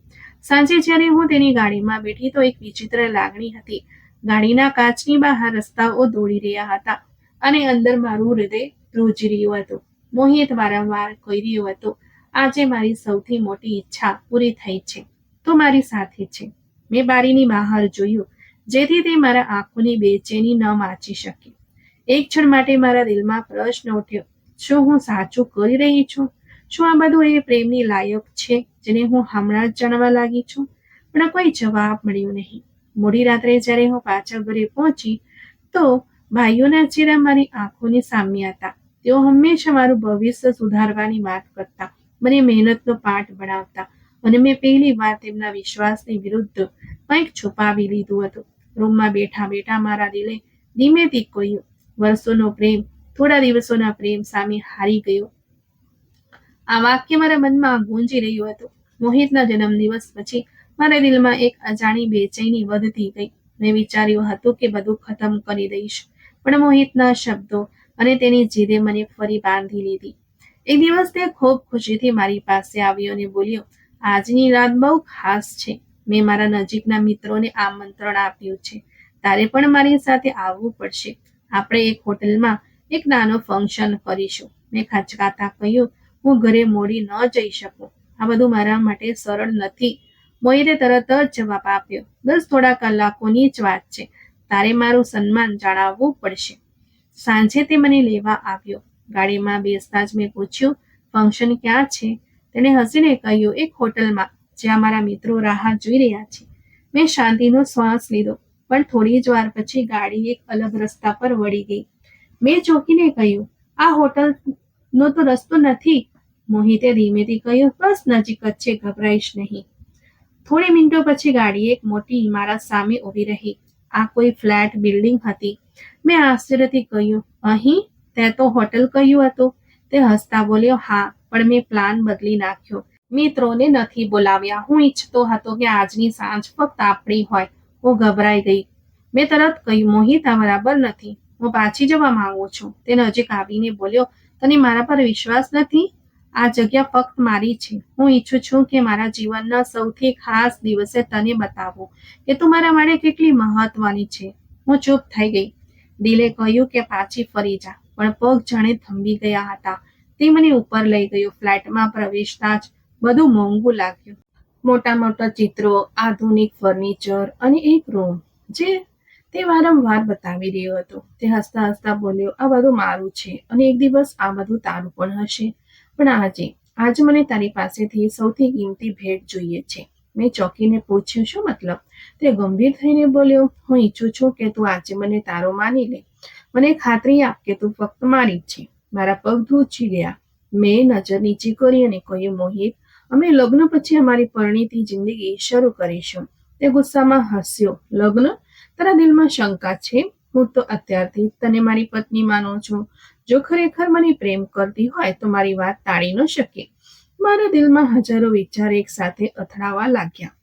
Speaker 1: સાંજે જ્યારે હું તેની ગાડીમાં બેઠી તો એક વિચિત્ર લાગણી હતી. ગાડીના કાચની બહાર રસ્તાઓ દોડી રહ્યા હતા અને અંદર મારું હૃદય ધ્રુજી રહ્યું હતું. મોહિત વારંવાર કહી રહ્યો હતો, આજે મારી સૌથી મોટી ઈચ્છા પૂરી થઈ છે, તું મારી સાથે છે. મેં બારીની બહાર જોયું, જેથી તે મારા આંખોની બેચેની ન વાંચી શકે. એક ક્ષણ માટે મારા દિલમાં પ્રશ્ન ઉઠ્યો, શું હું સાચું કરી રહી છું? શું આ બધું એ પ્રેમની લાયક છે જેને હું હમણાં જ જાણવા લાગી છું? પણ કોઈ જવાબ મળ્યો નહીં. મોડી રાત્રે જ્યારે હું પાછળ ઘરે પહોંચી તો ભાઈઓના ચહેરા મારી આંખોની સામે હતા. તેઓ હંમેશા મારું ભવિષ્ય સુધારવાની વાત કરતા, મને મહેનતનો પાઠ ભણાવતા અને મેં પહેલી વાર તેમના વિશ્વાસની વિરુદ્ધ કંઈક છુપાવી લીધું હતું. રૂમમાં બેઠા બેઠા મારા દિલે ધીમેથી કહ્યું, વર્ષોનો પ્રેમ થોડા દિવસોના પ્રેમ સામે હારી ગયો. આ વાક્ય મારા મનમાં ગુંજી રહ્યું હતું. મોહિતના જન્મદિવસ પછી મારા દિલમાં એક અજાણી બેચેની વધતી ગઈ. મેં વિચાર્યું હતું કે બધું ખતમ કરી દઈશ, પણ મોહિતના શબ્દો અને તેની જીદે મને ફરી બાંધી લીધી. એક દિવસ તે ખૂબ ખુશીથી મારી પાસે આવ્યો અને બોલ્યો, આજની રાત બહુ ખાસ છે. મેં મારા નજીકના મિત્રોને આમંત્રણ આપ્યું છે, તારે પણ મારી સાથે આવવું પડશે. આપણે એક હોટલમાં એક નાનો ફંક્શન કરીશું. મેં ખચકાતા કહ્યું, હું ઘરે મોડી ન જઈ શકું. આ બધું મારા માટે સરળ નથી. મોહિતે તરત જ જવાબ આપ્યો, બસ થોડા કલાકોની જ વાત છે, તારે મારું સન્માન જાળવવું પડશે. સાંજે તે મને લેવા આવ્યો. ગાડીમાં બેસતા જ મેં પૂછ્યું, ફંક્શન ક્યાં છે? તેણે હસીને કહ્યું, એક હોટલમાં, જ્યાં મારા મિત્રો રાહ જોઈ રહ્યા છે. મેં શાંતિનો શ્વાસ લીધો, પણ થોડી જ વાર પછી ગાડી એક અલગ રસ્તા પર વળી ગઈ. મેં ચોંકીને કહ્યું, આ હોટલનો તો રસ્તો નથી. મોહિતે ધીમેથી કહ્યું, બસ નજીક જ છે, ગભરાઈશ નહીં. થોડી મિનિટો પછી ગાડી એક મોટી ઇમારત સામે ઊભી રહી. આ કોઈ ફ્લેટ બિલ્ડિંગ હતી. મેં આશ્ચર્યથી કહ્યું, અહીં? તે તો હોટલ કહ્યું હતું. તે હસતા બોલ્યો, હા, પણ મેં પ્લાન બદલી નાખ્યો. મિત્રોને નથી બોલાવ્યા. હું ઈચ્છતો હતો કે આજની સાંજ ફક્ત આપણી હોય. હું ગભરાઈ ગઈ. મેં તરત કહ્યું, મોહિત, આ બરાબર નથી. હું પાછી જવા માંગુ છું. તે નજીક આવીને બોલ્યો, તને મારા પર વિશ્વાસ નથી? આ જગ્યા ફક્ત મારી છે. હું ઈચ્છું છું કે મારા જીવનના સૌથી ખાસ દિવસે તને બતાવું કે તું મારા માટે કેટલી મહત્વની છે. હું ચૂપ થઈ ગઈ. દિલે કહ્યું કે પાછી ફરી જા, પણ પગ જાણે થંભી ગયા હતા. તે મને ઉપર લઈ ગયો. ફ્લેટમાં પ્રવેશતા જ બધું મોંઘું લાગ્યું. મોટા મોટા ચિત્રો, આધુનિક ફર્નિચર અને એક રૂમ જે તે વારંવાર બતાવી રહ્યો હતો. તે હસતા હસતા બોલ્યો, આ બધું મારું છે અને એક દિવસ આ બધું તારું પણ હશે. પણ આજે મને તારી પાસેથી સૌથી કિંમતી ભેટ જોઈએ છે. મેં ચોંકીને પૂછ્યું, શું મતલબ? તે ગંભીર થઈને બોલ્યો, હું ઈચ્છું છું કે તું આજે મને તારો માની લે. મને ખાતરી આપ કે તું ફક્ત મારી જ છે. મારા પગ ધ્રુજી ગયા. મેં નજર નીચી કરી અને કહ્યું, મોહિત, અમે લગ્ન પછી અમારી પરિણીતી જિંદગી શરૂ કરીશું. તે ગુસ્સામાં હસ્યો. લગ્ન? તારા દિલમાં શંકા છે? હું તો અત્યારથી તને મારી પત્ની માનું છું. જો ખરેખર મને પ્રેમ કરતી હોય તો મારી વાત ટાળી ન શકે. મારા દિલમાં હજારો વિચાર એક સાથે અથડાવા લાગ્યા.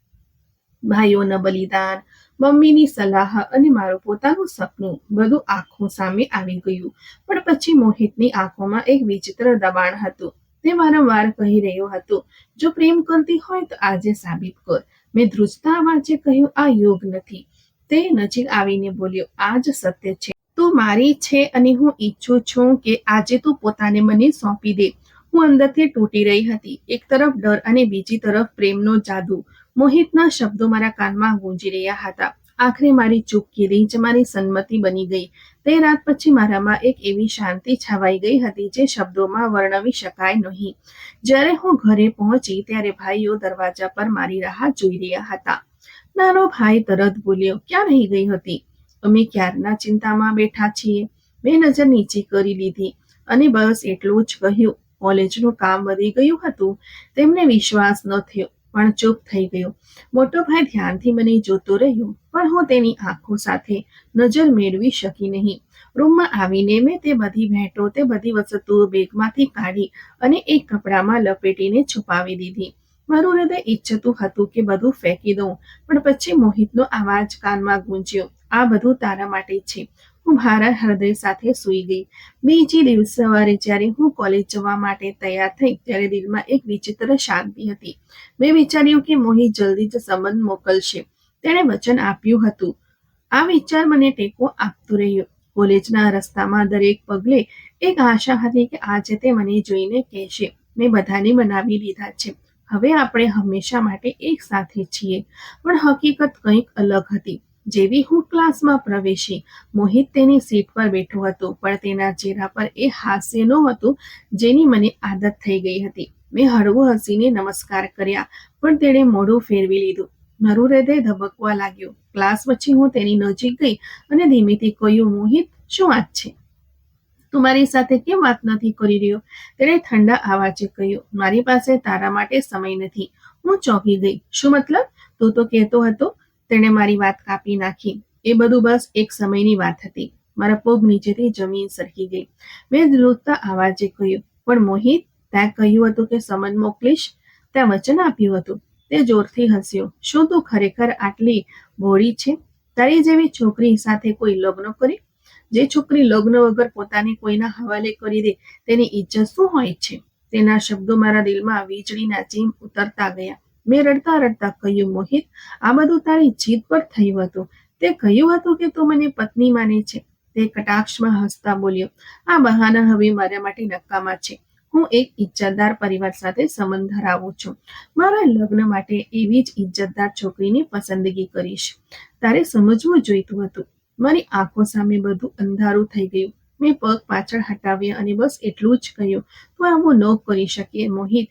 Speaker 1: ભાઈઓના બલિદાન, મમ્મીની સલાહ અને મારું પોતાનું સપનું બધું આંખો સામે આવી ગયું. પણ પછી મોહિતની આંખોમાં એક વિચિત્ર દબાણ હતું. તે વારંવાર કહી રહ્યો હતો, જો પ્રેમ કરતી હોય તો આજે સાબિત કર. મેં ધ્રુજતા અવાજે કહ્યું, આ યોગ નથી. તે નજીક આવીને બોલ્યો, આ જ સત્ય છે. તું મારી છે અને હું ઈચ્છું છું કે આજે તું પોતાને મને સોંપી દે. હું અંદરથી તૂટી રહી હતી. એક તરફ ડર અને બીજી તરફ પ્રેમનો જાદુ. મોહિતના શબ્દો મારા કાનમાં ગૂંજી રહ્યા હતા. આખરે મારી ચૂપકિદી જ મારી સંમતિ બની ગઈ. તે રાત પછી મારામાં એક એવી શાંતિ છવાઈ ગઈ હતી જે શબ્દોમાં વર્ણવી શકાય નહીં. જ્યારે હું ઘરે પહોંચી ત્યારે ભાઈઓ દરવાજા પર મારી રાહ જોઈ રહ્યા હતા. નાનો ભાઈ તરત બોલ્યો, ક્યાં રહી ગઈ હતી? અમે ક્યારના ચિંતામાં બેઠા છીએ. મેં નજર નીચી કરી લીધી અને બસ એટલું જ કહ્યું. કોલેજનું કામ વધી ગયું હતું. તેમને વિશ્વાસ ન થયો, પણ ચૂપ થઈ ગયો. મોટો ભાઈ ધ્યાનથી મને જોતો રહ્યો, પણ હું તેની આંખો સાથે નજર મેળવી શકી નહીં. રૂમમાં આવીને મેં તે બધી ભેટો, તે બધી વસ્તુઓ બેગમાંથી કાઢી અને એક કપડામાં લપેટીને છુપાવી દીધી. મારું હૃદય ઈચ્છતું હતું કે બધું ફેંકી દઉં, પણ પછી મોહિતનો અવાજ કાનમાં ગૂંજ્યો, આ બધું તારા માટે છે. હું ભારે હૃદય સાથે સૂઈ ગઈ. બીજી દિવસ સવારે જ્યારે હું કોલેજ જવા માટે તૈયાર થઈ ત્યારે દિલમાં એક વિચિત્ર શાંતિ હતી. મેં વિચાર્યું કે મોહિત જલ્દી જ સંબંધ મોકલશે. તેણે વચન આપ્યું હતું. આ વિચાર મને ટેકો આપતો રહ્યો. કોલેજના રસ્તામાં દરેક પગલે એક આશા હતી કે આજે તે મને જોઈને કહેશે, મેં બધાને બનાવી લીધા છે. હવે આપણે હંમેશા માટે એક સાથે છીએ. પણ હકીકત કંઈક અલગ હતી. જેવી હું ક્લાસમાં પ્રવેશી, મોહિત તેની સીટ પર બેઠો હતો, પણ તેના ચહેરા પર એ હાસ્ય નહોતું જેની મને આદત થઈ ગઈ હતી. મેં હળવું હસીને નમસ્કાર કર્યા, પણ તેણે મોઢું ફેરવી લીધું. મારું હૃદય ધબકવા લાગ્યું. ક્લાસ પછી હું તેની નજીક ગઈ અને ધીમેથી કહ્યું, મોહિત, શું વાત છે? તું મારી સાથે કેમ વાત નથી કરી રહ્યો? તેણે ઠંડા અવાજે કહ્યું, મારી પાસે તારા માટે સમય નથી. હું ચોંકી ગઈ. શું મતલબ? તું તો કહેતો હતો. તેણે મારી વાત કાપી નાખી. એ બધું બસ એક સમયની વાત હતી. મારા પગ નીચેથી જમીન સરકી ગઈ. મેં ધ્રુજતા અવાજે કહ્યું, પણ મોહિત, ત્યાં કહ્યું હતું કે સંબંધ મોકલીશ. ત્યાં વચન આપ્યું હતું. તે જોરથી હસ્યો. શું તું ખરેખર આટલી ભોળી છે? તારી જેવી છોકરી સાથે કોઈ લગ્ન કરે? જે છોકરી લગ્ન વગર પોતાને કોઈના હવાલે કરી દે તેની ઇજ્જત શું હોય છે? તેના શબ્દો મારા દિલમાં વીજળીના ચીમ ઉતરતા ગયા. મેં રડતા રડતા કહ્યું, મોહિત, આ બધું તારી જીદ પર થયું હતું. તે કહ્યું હતું કે તું મને પત્ની માને છે. તે કટાક્ષમાં હસતા બોલ્યો, આ બહાના હવે મારા માટે નકામા છે. હું એક ઇજ્જતદાર પરિવાર સાથે સંબંધ ધરાવું છું. મારા લગ્ન માટે એવી જ ઇજ્જતદાર છોકરીની પસંદગી કરીશ. તારે સમજવું જોઈતું હતું. મારી આંખો સામે બધું અંધારું થઈ ગયું. મેં પગ પાછળ હટાવ્યા અને બસ એટલું જ કહ્યું, તું આવું ન કરી શકે મોહિત.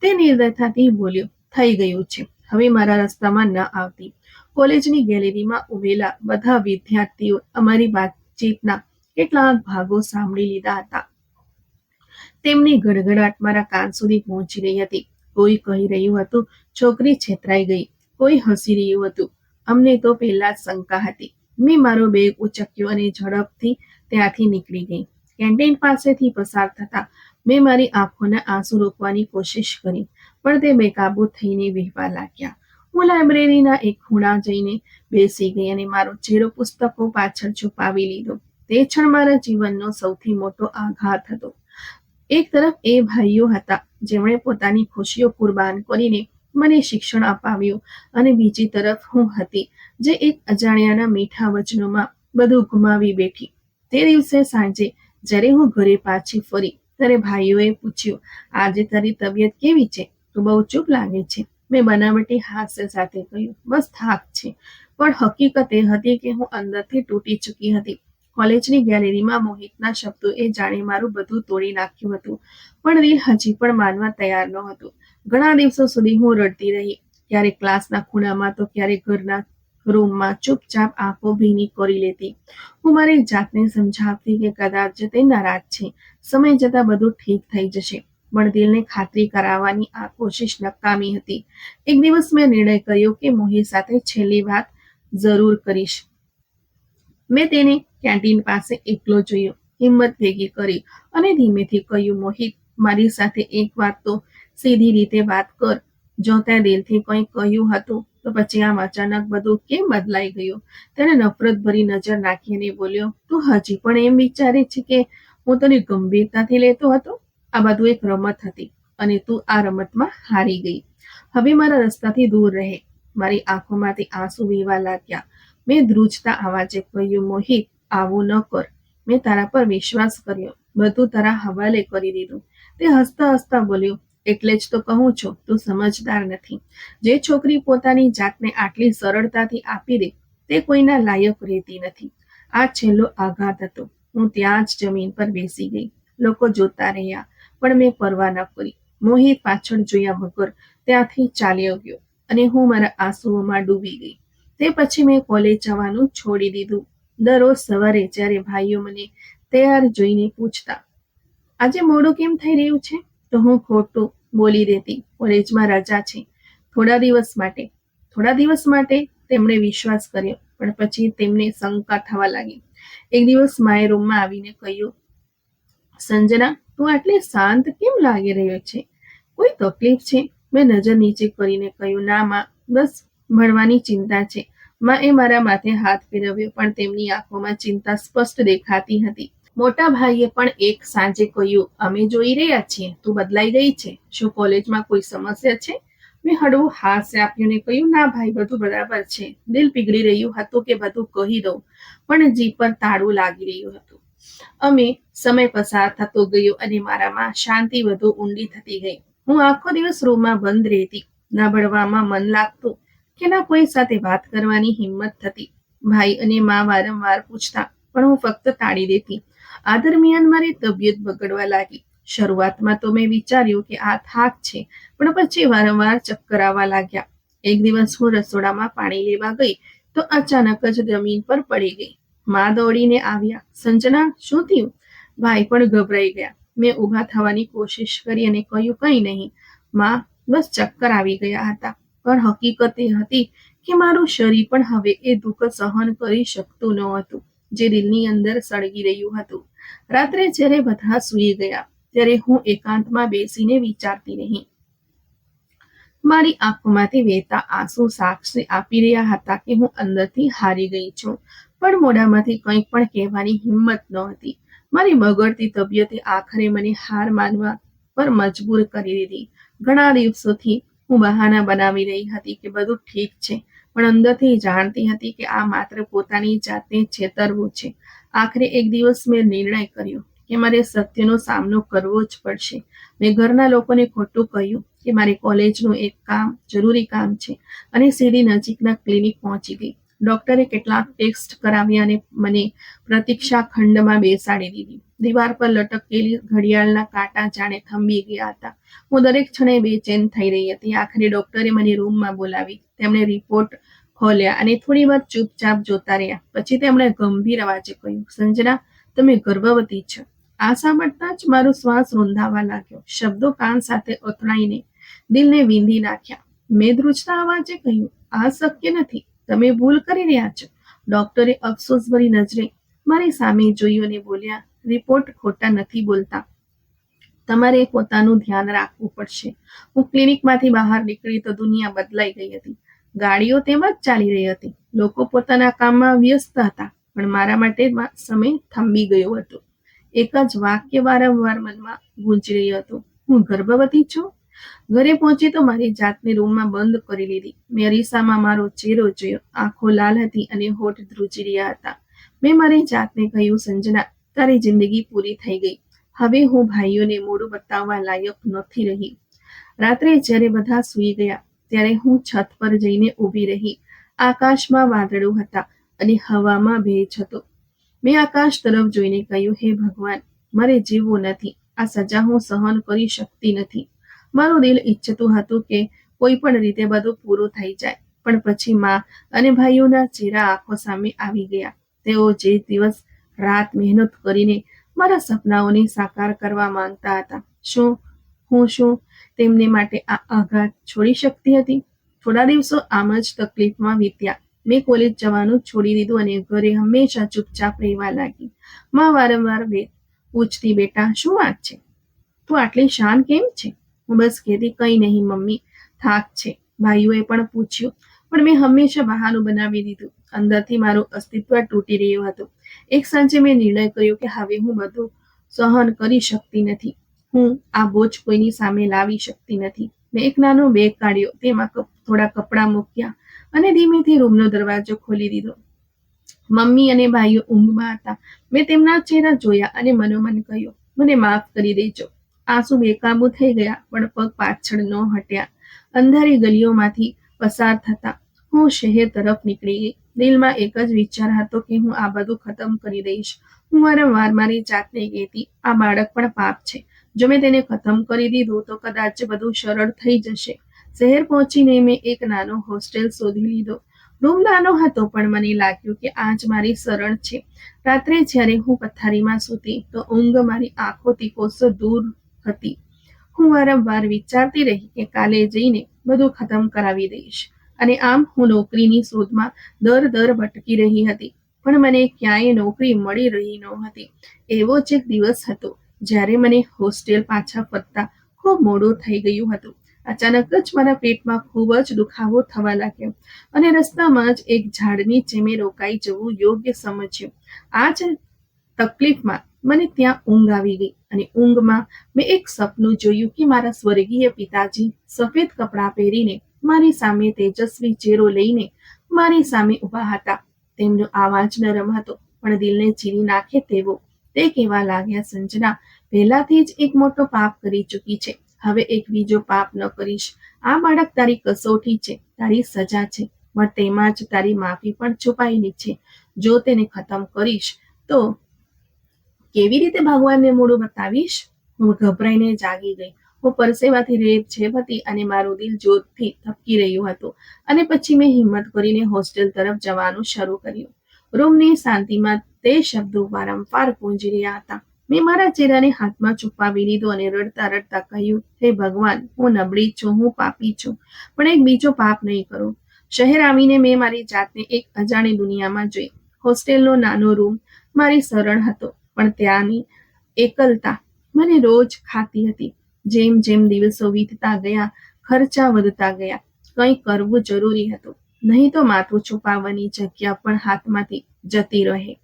Speaker 1: તે નિર્દયતાથી બોલ્યો, થઈ ગયું છે. હવે મારા રસ્તામાં ન આવતી. કોલેજની ગેલેરીમાં ઉભેલા બધા વિદ્યાર્થીઓ અમારી વાતચીતના કેટલાક ભાગો સાંભળી લીધા હતા. તેમની ગડગડાટ મારા કાન સુધી પહોંચી રહી હતી. કોઈ કહી રહ્યું હતું, છોકરી છેતરાઈ ગઈ. કોઈ હસી રહ્યું હતું. અમને તો પહેલા જ શંકા હતી. મેં મારો બેગ ઉચક્યો અને ઝડપથી ત્યાંથી નીકળી ગઈ. કેન્ટીન પાસેથી પસાર થતા મેં મારી આંખોના આંસુ રોકવાની કોશિશ કરી, પણ તે બેકાબૂ થઈને વહેવા લાગ્યા. હું લાઇબ્રેરીના એક ખૂણા જઈને બેસી ગઈ અને મારો ચહેરો પુસ્તકો પાછળ છુપાવી લીધો. તે ક્ષણ મારા જીવનનો સૌથી મોટો આઘાત હતો. એક તરફ એ ભાઈઓ હતા જેમણે પોતાની ખુશીઓ કુરબાન કરીને મને શિક્ષણ અપાવ્યું, અને બીજી તરફ હું હતી જે એક અજાણ્યાના મીઠા વચનોમાં બધું ગુમાવી બેઠી. તે દિવસે સાંજે જ્યારે હું ઘરે પાછી ફરી ત્યારે ભાઈઓએ પૂછ્યું, આજે તારી તબિયત કેવી છે? તું બહુ ચૂપ લાગે છે. મેં બનાવટી હાસ્ય સાથે કહ્યું, બસ થાક છે. પણ હકીકત એ હતી કે હું અંદરથી તૂટી ચૂકી હતી. કોલેજની ગેલેરીમાં મોહિતના શબ્દોએ જાણે મારું બધું તોડી નાખ્યું હતું, પણ દિલ હજી પણ માનવા તૈયાર નહોતું. ઘણા દિવસો સુધી હું રડતી રહી, ક્યારેક ક્લાસના ખૂણામાં તો ક્યારેક ઘરના રૂમમાં ચૂપચાપ આંખો ભીની કરી લેતી. હું મારી જાતને સમજાવતી કે કદાચ તે નારાજ છે, સમય જતાં બધું ઠીક થઈ જશે, પણ દિલને ખાતરી કરાવવાની આ કોશિશ નકામી હતી. એક દિવસ મેં નિર્ણય કર્યો કે મોહિત સાથે છેલ્લી વાત જરૂર કરીશ. મેં તેને કેન્ટીન પાસે એકલો જોયો, હિંમત ભેગી કરી અને ધીમેથી કહ્યું, મોહિત, મારી સાથે એક વાર તો સીધી રીતે વાત કર. જો તે દિલથી કંઈ કહ્યું હતું તો પછી આમ અચાનક બધું કેમ બદલાઈ ગયું? તેને નફરતભરી નજર નાખીને બોલ્યો, તું હજી પણ એમ વિચારે છે કે હું તને ગંભીરતાથી લેતો હતો? આ બધું એક રમત હતી અને તું આ રમતમાં હારી ગઈ. હવે મારા રસ્તાથી દૂર રહે. મારી આંખોમાંથી આંસુ વહેવા લાગ્યા. મેં ધ્રુજતા અવાજે કહ્યું, મોહિત, આવું ન કર. મેં તારા પર વિશ્વાસ કર્યો, બધું તારા હવાલે કરી દીધું. તે હસતા હસતા બોલ્યો, એટલે જ તો કહું છું, તું સમજદાર નથી. જે છોકરી પોતાની જાતને આટલી સરળતાથી આપી દે તે કોઈના લાયક રહેતી નથી. આ છેલ્લો આઘાત હતો. હું ત્યાં જ જમીન પર બેસી ગઈ. લોકો જોતા રહ્યા, પણ મેં પરવા ન કરી. મોહિત પાછળ જોયા વગર ત્યાંથી ચાલ્યો ગયો અને હું મારા આંસુઓમાં ડૂબી ગઈ. તે પછી મેં કોલેજ જવાનું છોડી દીધું. દરરોજ સવારે જ્યારે ભાઈઓ મને તૈયાર જોઈને પૂછતા, આજે મોડું કેમ થઈ રહ્યું છે, તો હું ખોટું બોલી દેતી, કોલેજમાં રજા છે. થોડા દિવસ માટે તેમણે વિશ્વાસ કર્યો, પણ પછી તેમને શંકા થવા લાગી. એક દિવસ માએ રૂમમાં આવીને કહ્યું, સંજના, તું આટલી શાંત કેમ લાગી રહ્યો છે? કોઈ તકલીફ છે? મેં નજર નીચે કરીને કહ્યું, ના માં, બસ ભણવાની ચિંતા છે. માએ મારા માથે હાથ ફેરવ્યો, પણ તેમની આંખોમાં ચિંતા સ્પષ્ટ દેખાતી હતી. મોટા ભાઈએ પણ એક સાંજે કહ્યું, અમે જોઈ રહ્યા છીએ, તું બદલાઈ ગઈ છે. શું કોલેજમાં કોઈ સમસ્યા છે? મેં હળવું હાસ્ય આપ્યું ને કહ્યું, ના ભાઈ, બધું બરાબર છે. દિલ પીગળી રહ્યું હતું કે બધું કહી દઉં, પણ જીભ પર તાળું લાગી રહ્યું હતું. સમય પસાર થતો ગયો અને મારામાં શાંતિ વધુ ઊંડી થતી ગઈ. હું આખો દિવસ રૂમમાં બંધ રહેતી. ના ભણવામાં મન લાગતું કે ના કોઈ સાથે વાત કરવાની હિંમત થતી. ભાઈ અને મા વારંવાર પૂછતા, પણ હું ફક્ત ટાળી દેતી. આ દરમિયાન મારી તબિયત બગડવા લાગી. શરૂઆતમાં તો મેં વિચાર્યું કે આ થાક છે, પણ પછી વારંવાર ચક્કર આવવા લાગ્યા. એક દિવસ હું રસોડામાં પાણી લેવા ગઈ તો અચાનક જ જમીન પર પડી ગઈ. મા દોડીને આવ્યા. સંજના, શું થયું? ભાઈ પણ ગભરાઈ ગયા. મેં ઊભા થવાની કોશિશ કરી અને કહ્યું, કંઈ નહીં મા, બસ ચક્કર આવી ગયા હતા. પણ હકીકત એ હતી કે મારું શરીર પણ હવે એ દુઃખ સહન કરી શકતું ન હતું જે દિલની અંદર સળગી રહ્યું હતું. રાત્રે જ્યારે બધા સૂઈ ગયા ત્યારે હું એકાંતમાં બેસીને વિચારતી રહી. મારી આંખોમાંથી વહેતા આંસુ સાક્ષી આપી રહ્યા હતા કે હું અંદરથી હારી ગઈ છું, પણ મોઢામાંથી કંઈ પણ કહેવાની હિંમત નહોતી. મારી બગડતી તબિયતે આખરે મને હાર માનવા પર મજબૂર કરી દીધી. ઘણા દિવસોથી હું બહાના બનાવી રહી હતી કે બધું ઠીક છે, પણ અંદરથી જાણતી હતી કે આ માત્ર પોતાની જાતને છેતરવું છે. આખરે એક દિવસ મેં નિર્ણય કર્યો કે મારે સત્યનો સામનો કરવો જ પડશે. મેં ઘરના લોકોને ખોટું કહ્યું કે મારે કોલેજનું એક જરૂરી કામ છે અને સીધી નજીકના ક્લિનિક પહોંચી ગઈ. ડોક્ટરે કેટલાક ટેસ્ટ કરાવ્યા અને મને પ્રતીક્ષા ખંડમાં બેસાડી દીધી. દીવાલ પર લટકેલી ઘડિયાળના કાંટા જાણે થંભી ગયા હતા. હું દરેક ક્ષણે બેચેન થઈ રહી હતી. આખરે ડોક્ટરે મને રૂમમાં બોલાવી. તેમણે રિપોર્ટ ખોલ્યા અને થોડી વાર ચૂપચાપ જોતા રહ્યા. પછી તેમણે ગંભીર અવાજે કહ્યું, સંજના, તમે ગર્ભવતી છો. આ સાંભળતા જ મારો શ્વાસ રૂંધાવા લાગ્યો. શબ્દો કાન સાથે અથડાઈને દિલને વીંધી નાખ્યા. મેં ધ્રુજતા અવાજે કહ્યું, આ શક્ય નથી, તમે ભૂલ કરી રહ્યા છો. ડોક્ટરે અફસોસભરી નજરે મારી સામે જોયું અને બોલ્યા, રિપોર્ટ ખોટા નથી બોલતા. તમારે પોતાનું ધ્યાન રાખવું પડશે. હું ક્લિનિકમાંથી બહાર નીકળી તો દુનિયા બદલાઈ ગઈ હતી. ગાડીઓ તેમ જ ચાલી રહી હતી. લોકો પોતાના કામમાં વ્યસ્ત હતા, પણ મારા માટે સમય થંભી ગયો હતો. એક જ વાક્ય વારંવાર મનમાં ગૂંજી રહ્યું હતું, હું ગર્ભવતી છું. ઘરે પહોંચી તો મારી જાતને રૂમમાં બંધ કરી લીધી. મેં અરીસામાં મારો ચહેરો જોયો. આંખો લાલ હતી અને હોઠ ધ્રુજી રહ્યા હતા. મેં મારી જાતને કહ્યું, સંજના, તારી જિંદગી પૂરી થઈ ગઈ. હવે હું ભાઈઓને મોઢું બતાવવા લાયક નથી રહી. રાત્રે જ્યારે બધા સૂઈ ગયા ત્યારે હું છત પર જઈને ઊભી રહી. આકાશમાં વાદળો હતા અને હવામાં ભેજ હતો. મેં આકાશ તરફ જોઈને કહ્યું, હે ભગવાન, મારે જીવવું નથી. આ સજા હું સહન કરી શકતી નથી. મારું દિલ ઈચ્છતું હતું કે કોઈ પણ રીતે બધું પૂરું થઈ જાય, પણ પછી મા અને ભાઈઓના ચહેરા આંખો સામે આવી ગયા. તેઓ જે દિવસ રાત મહેનત કરીને મારા સપનાઓને સાકાર કરવા માંગતા હતા. શું તેમને માટે આ આઘાત છોડી શકતી હતી? થોડા દિવસો આમ જ તકલીફમાં વીત્યા. મેં કોલેજ જવાનું છોડી દીધું અને ઘરે હંમેશા ચૂપચાપ રહેવા લાગી. મા વારંવાર પૂછતી, બેટા, શું વાત છે? તું આટલી શાંત કેમ છે? હું બસ કહેતી, કંઈ નહીં મમ્મી, થાક છે. ભાઈઓએ પણ પૂછ્યું, પણ મેં હંમેશા બહાનું બનાવી દીધું. અંદરથી મારું અસ્તિત્વ તૂટી રહ્યું હતું. એક સાંજે મેં નિર્ણય કર્યો કે હવે હું બધું સહન કરી શકતી નથી. હું આ બોજ કોઈની સામે લાવી શકતી નથી. મેં એક નાનો બેગ કાઢ્યો, તેમાં થોડા કપડાં મૂક્યા અને ધીમેથી રૂમનો દરવાજો ખોલી દીધો. મમ્મી અને ભાઈઓ ઊંઘમાં હતા. મેં તેમના ચહેરા જોયા અને મનોમન કહ્યું, મને માફ કરી દેજો. આંસુ બેકાબૂ થઈ ગયા, પણ પગ પાછળ ન હટ્યા. અંધારી ગલીઓમાંથી પસાર થતા હું શહેર તરફ નીકળી ગઈ. દિલમાં એક જ વિચાર હતો કે હું આ બધું ખતમ કરી દઈશ. હું વારંવાર મારી જાતને કહેતી, આ બાળક પણ પાપ છે. જો મેં તેને ખતમ કરી દીધું તો કદાચ બધું સરળ થઈ જશે. શહેર પહોંચીને મેં એક નાનો હોસ્ટેલ શોધી લીધો. રૂમ નાનો હતો, પણ મને લાગ્યું કે આ જ મારી શરણ છે. રાત્રે જ્યારે હું પથારીમાં સૂતી તો ઊંઘ મારી આંખોથી કોસો દૂર હતી. હું વારંવાર વિચારતી રહી કે કાલે જઈને બધું ખતમ કરાવી દઈશ. અને આમ હું નોકરીની શોધમાં દર ભટકી રહી હતી, પણ મને ક્યાંય નોકરી મળી રહી નહોતી. એવો જ એક દિવસ હતો જ્યારે મને હોસ્ટેલ પાછા ફરતા ખૂબ મોડું થઈ ગયું હતું. અચાનક જ મારા પેટમાં ખૂબ જ દુખાવો થવા લાગ્યો અને રસ્તામાં જ એક ઝાડ નીચે મેં રોકાઈ જવું યોગ્ય સમજ્યું. આ જ તકલીફમાં મને ત્યાં ઊંઘ આવી ગઈ અને ઊંઘમાં મેં એક સપનું જોયું કે મારા સ્વર્ગીય પિતાજી સફેદ કપડાં પહેરીને મારી સામે તેજસ્વી ચહેરો લઈને મારી સામે ઊભા હતા. તેમનો અવાજ નરમ હતો, પણ દિલને ચીરી નાખે તેવો. તે કહેવા લાગ્યા, સંજના, પહેલાથી જ એક મોટો પાપ કરી ચૂકી છે. હવે એક બીજો પાપ ન કરીશ. આ બાળક તારી કસોટી છે, તારી સજા છે, પણ તેમાં જ તારી માફી પણ છુપાયેલી છે. જો તેને ખતમ કરીશ તો કેવી રીતે ભગવાનને મોઢું બતાવીશ? હું ગભરાઈને જાગી ગઈ. હું પરસેવાથી રેબઝેબ હતી અને મારું દિલ જોરથી ધબકી રહ્યું હતું. અને પછી મેં હિંમત કરીને હોસ્ટેલ તરફ જવાનું શરૂ કર્યું. રૂમની શાંતિમાં તે શબ્દો વારંવાર ગુંજી રહ્યા હતા. મેં મારા ચહેરાને હાથમાં છુપાવી લીધો અને રડતા રડતા કહ્યું, હે ભગવાન, હું નબળી છું, હું પાપી છું, પણ એક બીજો પાપ નહીં કરું. શહેર આવીને મેં મારી જાતને એક અજાણી દુનિયામાં જોઈ. હોસ્ટેલનો નાનો રૂમ મારી શરણ હતો, પણ ત્યાંની એકલતા મને રોજ ખાતી હતી. જેમ જેમ દિવસો વીતતા ગયા, ખર્ચા વધતા ગયા. કંઈ કરવું જરૂરી હતું, નહીં તો માથું છુપાવવાની જગ્યા પણ હાથમાંથી જતી રહે.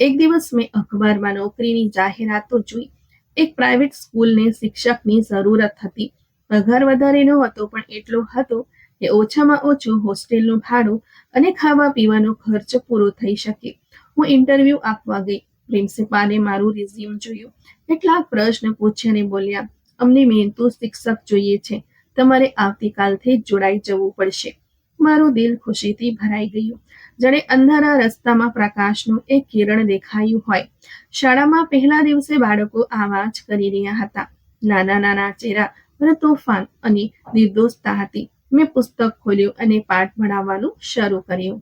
Speaker 1: એક દિવસ મેં અખબારમાં નોકરીની જાહેરાતો જોઈ. એક પ્રાઇવેટ સ્કૂલને શિક્ષકની જરૂરત હતી. પગાર વધારે નહોતો, પણ એટલો હતો કે ઓછામાં ઓછું હોસ્ટેલનું ભાડું અને ખાવા પીવાનો ખર્ચ પૂરો થઈ શકે. હું ઇન્ટરવ્યૂ આપવા ગઈ. પ્રિન્સિપાલે મારું રિઝ્યુમ જોયું, કેટલાક પ્રશ્ન પૂછ્યા અને બોલ્યા, અમને મહેનતુ શિક્ષક જોઈએ છે. તમારે આવતીકાલથી જ જોડાઈ જવું પડશે. મારું દિલ ખુશીથી ભરાઈ ગયું. જાણે અંધારા રસ્તામાં પ્રકાશનું એક કિરણ દેખાયું હોય. શાળામાં પહેલા દિવસે બાળકો આવાજ કરી રહ્યા હતા. નાના નાના ચહેરા પર તોફાન અને નિર્દોષતા હતી. મેં પુસ્તક ખોલ્યું અને પાઠ ભણાવવાનું શરૂ કર્યું.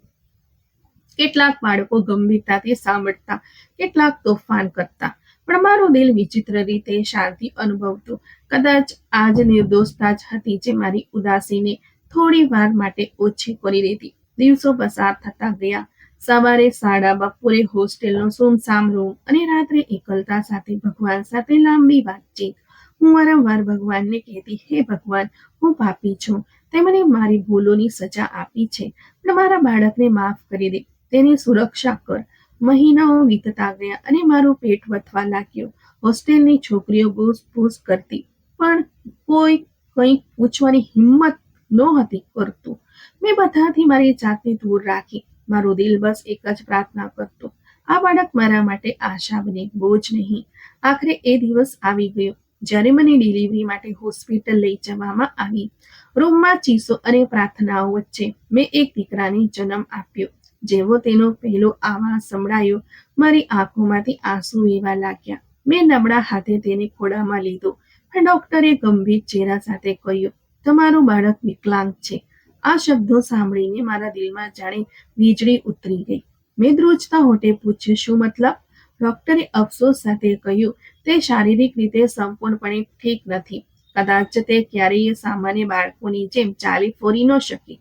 Speaker 1: કેટલાક બાળકો ગંભીરતાથી સાંભળતા, કેટલાક તોફાન કરતા, પણ મારું દિલ વિચિત્ર રીતે શાંતિ અનુભવતું. કદાચ આ જ નિર્દોષતા જ હતી જે મારી ઉદાસીને થોડી વાર માટે ઓછી કરી દેતી. દિવસો પસાર થતા ગયા. સવારે શાળા, બપોરે હોસ્ટેલનો સુમસામ રૂમ અને રાત્રે એકલતા સાથે ભગવાન સાથે લાંબી વાતચીત. હું વારંવાર ભગવાનને કહેતી, હે ભગવાન, હું પાપી છું. તે મને મારી ભૂલોની સજા આપી છે, પણ મારા બાળકને માફ કરી દે, તેની સુરક્ષા કર. મહિનાઓ વીતતા ગયા અને મારું પેટ વધવા લાગ્યું. હોસ્ટેલની છોકરીઓ બૂસ કરતી, પણ કોઈ કંઈ પૂછવાની હિંમત નહોતી કરતું. મેં બધાથી મારી જાતને દૂર રાખી. મારું દિલ બસ એક જ પ્રાર્થના કરતું, આ બાળક મારા માટે આશા બને, બોજ નહીં. આખરે એ દિવસ આવી ગયો જ્યારે મને ડિલિવરી માટે હોસ્પિટલ લઈ જવામાં આવી. રૂમમાં ચીસો અને પ્રાર્થનાઓ વચ્ચે મેં એક દીકરાને જન્મ આપ્યો. જેવો તેનો પહેલો આવાજ સંભળાયો, મારી આંખોમાંથી આંસુ વહેવા લાગ્યા. મેં નબળા હાથે તેને ખોળામાં લીધો, પણ ડોક્ટરે ગંભીર ચહેરા સાથે કહ્યું, તમારું બાળક વિકલાંગ છે. આ શબ્દો સાંભળીને મારા દિલમાં જાણે વીજળી ઉતરી ગઈ. મેં ધ્રુજતા હોઠે પૂછ્યું, શું મતલબ? ડોક્ટરે અફસોસ સાથે કહ્યું, તે શારીરિક રીતે સંપૂર્ણપણે ઠીક નથી. કદાચ તે ક્યારેય સામાન્ય બાળકોની જેમ ચાલી ફરી ન શકે.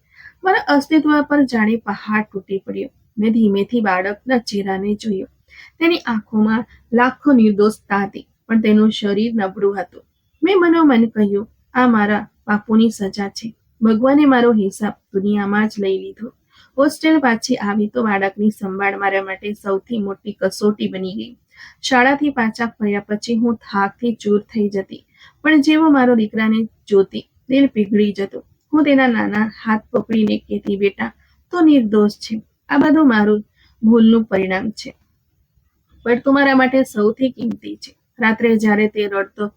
Speaker 1: મારા અસ્તિત્વ પર જાણે પહાડ તૂટી પડ્યો. મેં ધીમેથી બાળકના ચહેરાને જોયો. તેની આંખોમાં લાખો નિર્દોષતા હતી, પણ તેનું શરીર નબળું હતું. મેં મનોમન કહ્યું, આ મારા પાપોની સજા છે. ભગવાને મારો હિસાબ દુનિયામાં જ લઈ લીધો. હોસ્ટેલ પાછી આવી તો બાળકની સંભાળ મારા માટે સૌથી મોટી કસોટી બની ગઈ. શાળાથી પાછા ફર્યા પછી હું થાકથી ચૂર થઈ જતી, પણ જેવો મારો દીકરાને જોતી, દિલ પીગળી જતું. હું તેના નાના હાથ પકડીને કહેતી, બેટા તો નિર્દોષ છે, આ બધું મારું ભૂલનું પરિણામ છે, પણ તું મારા માટે સૌથી કિંમતી છે. રાત્રે જ્યારે તે રડતો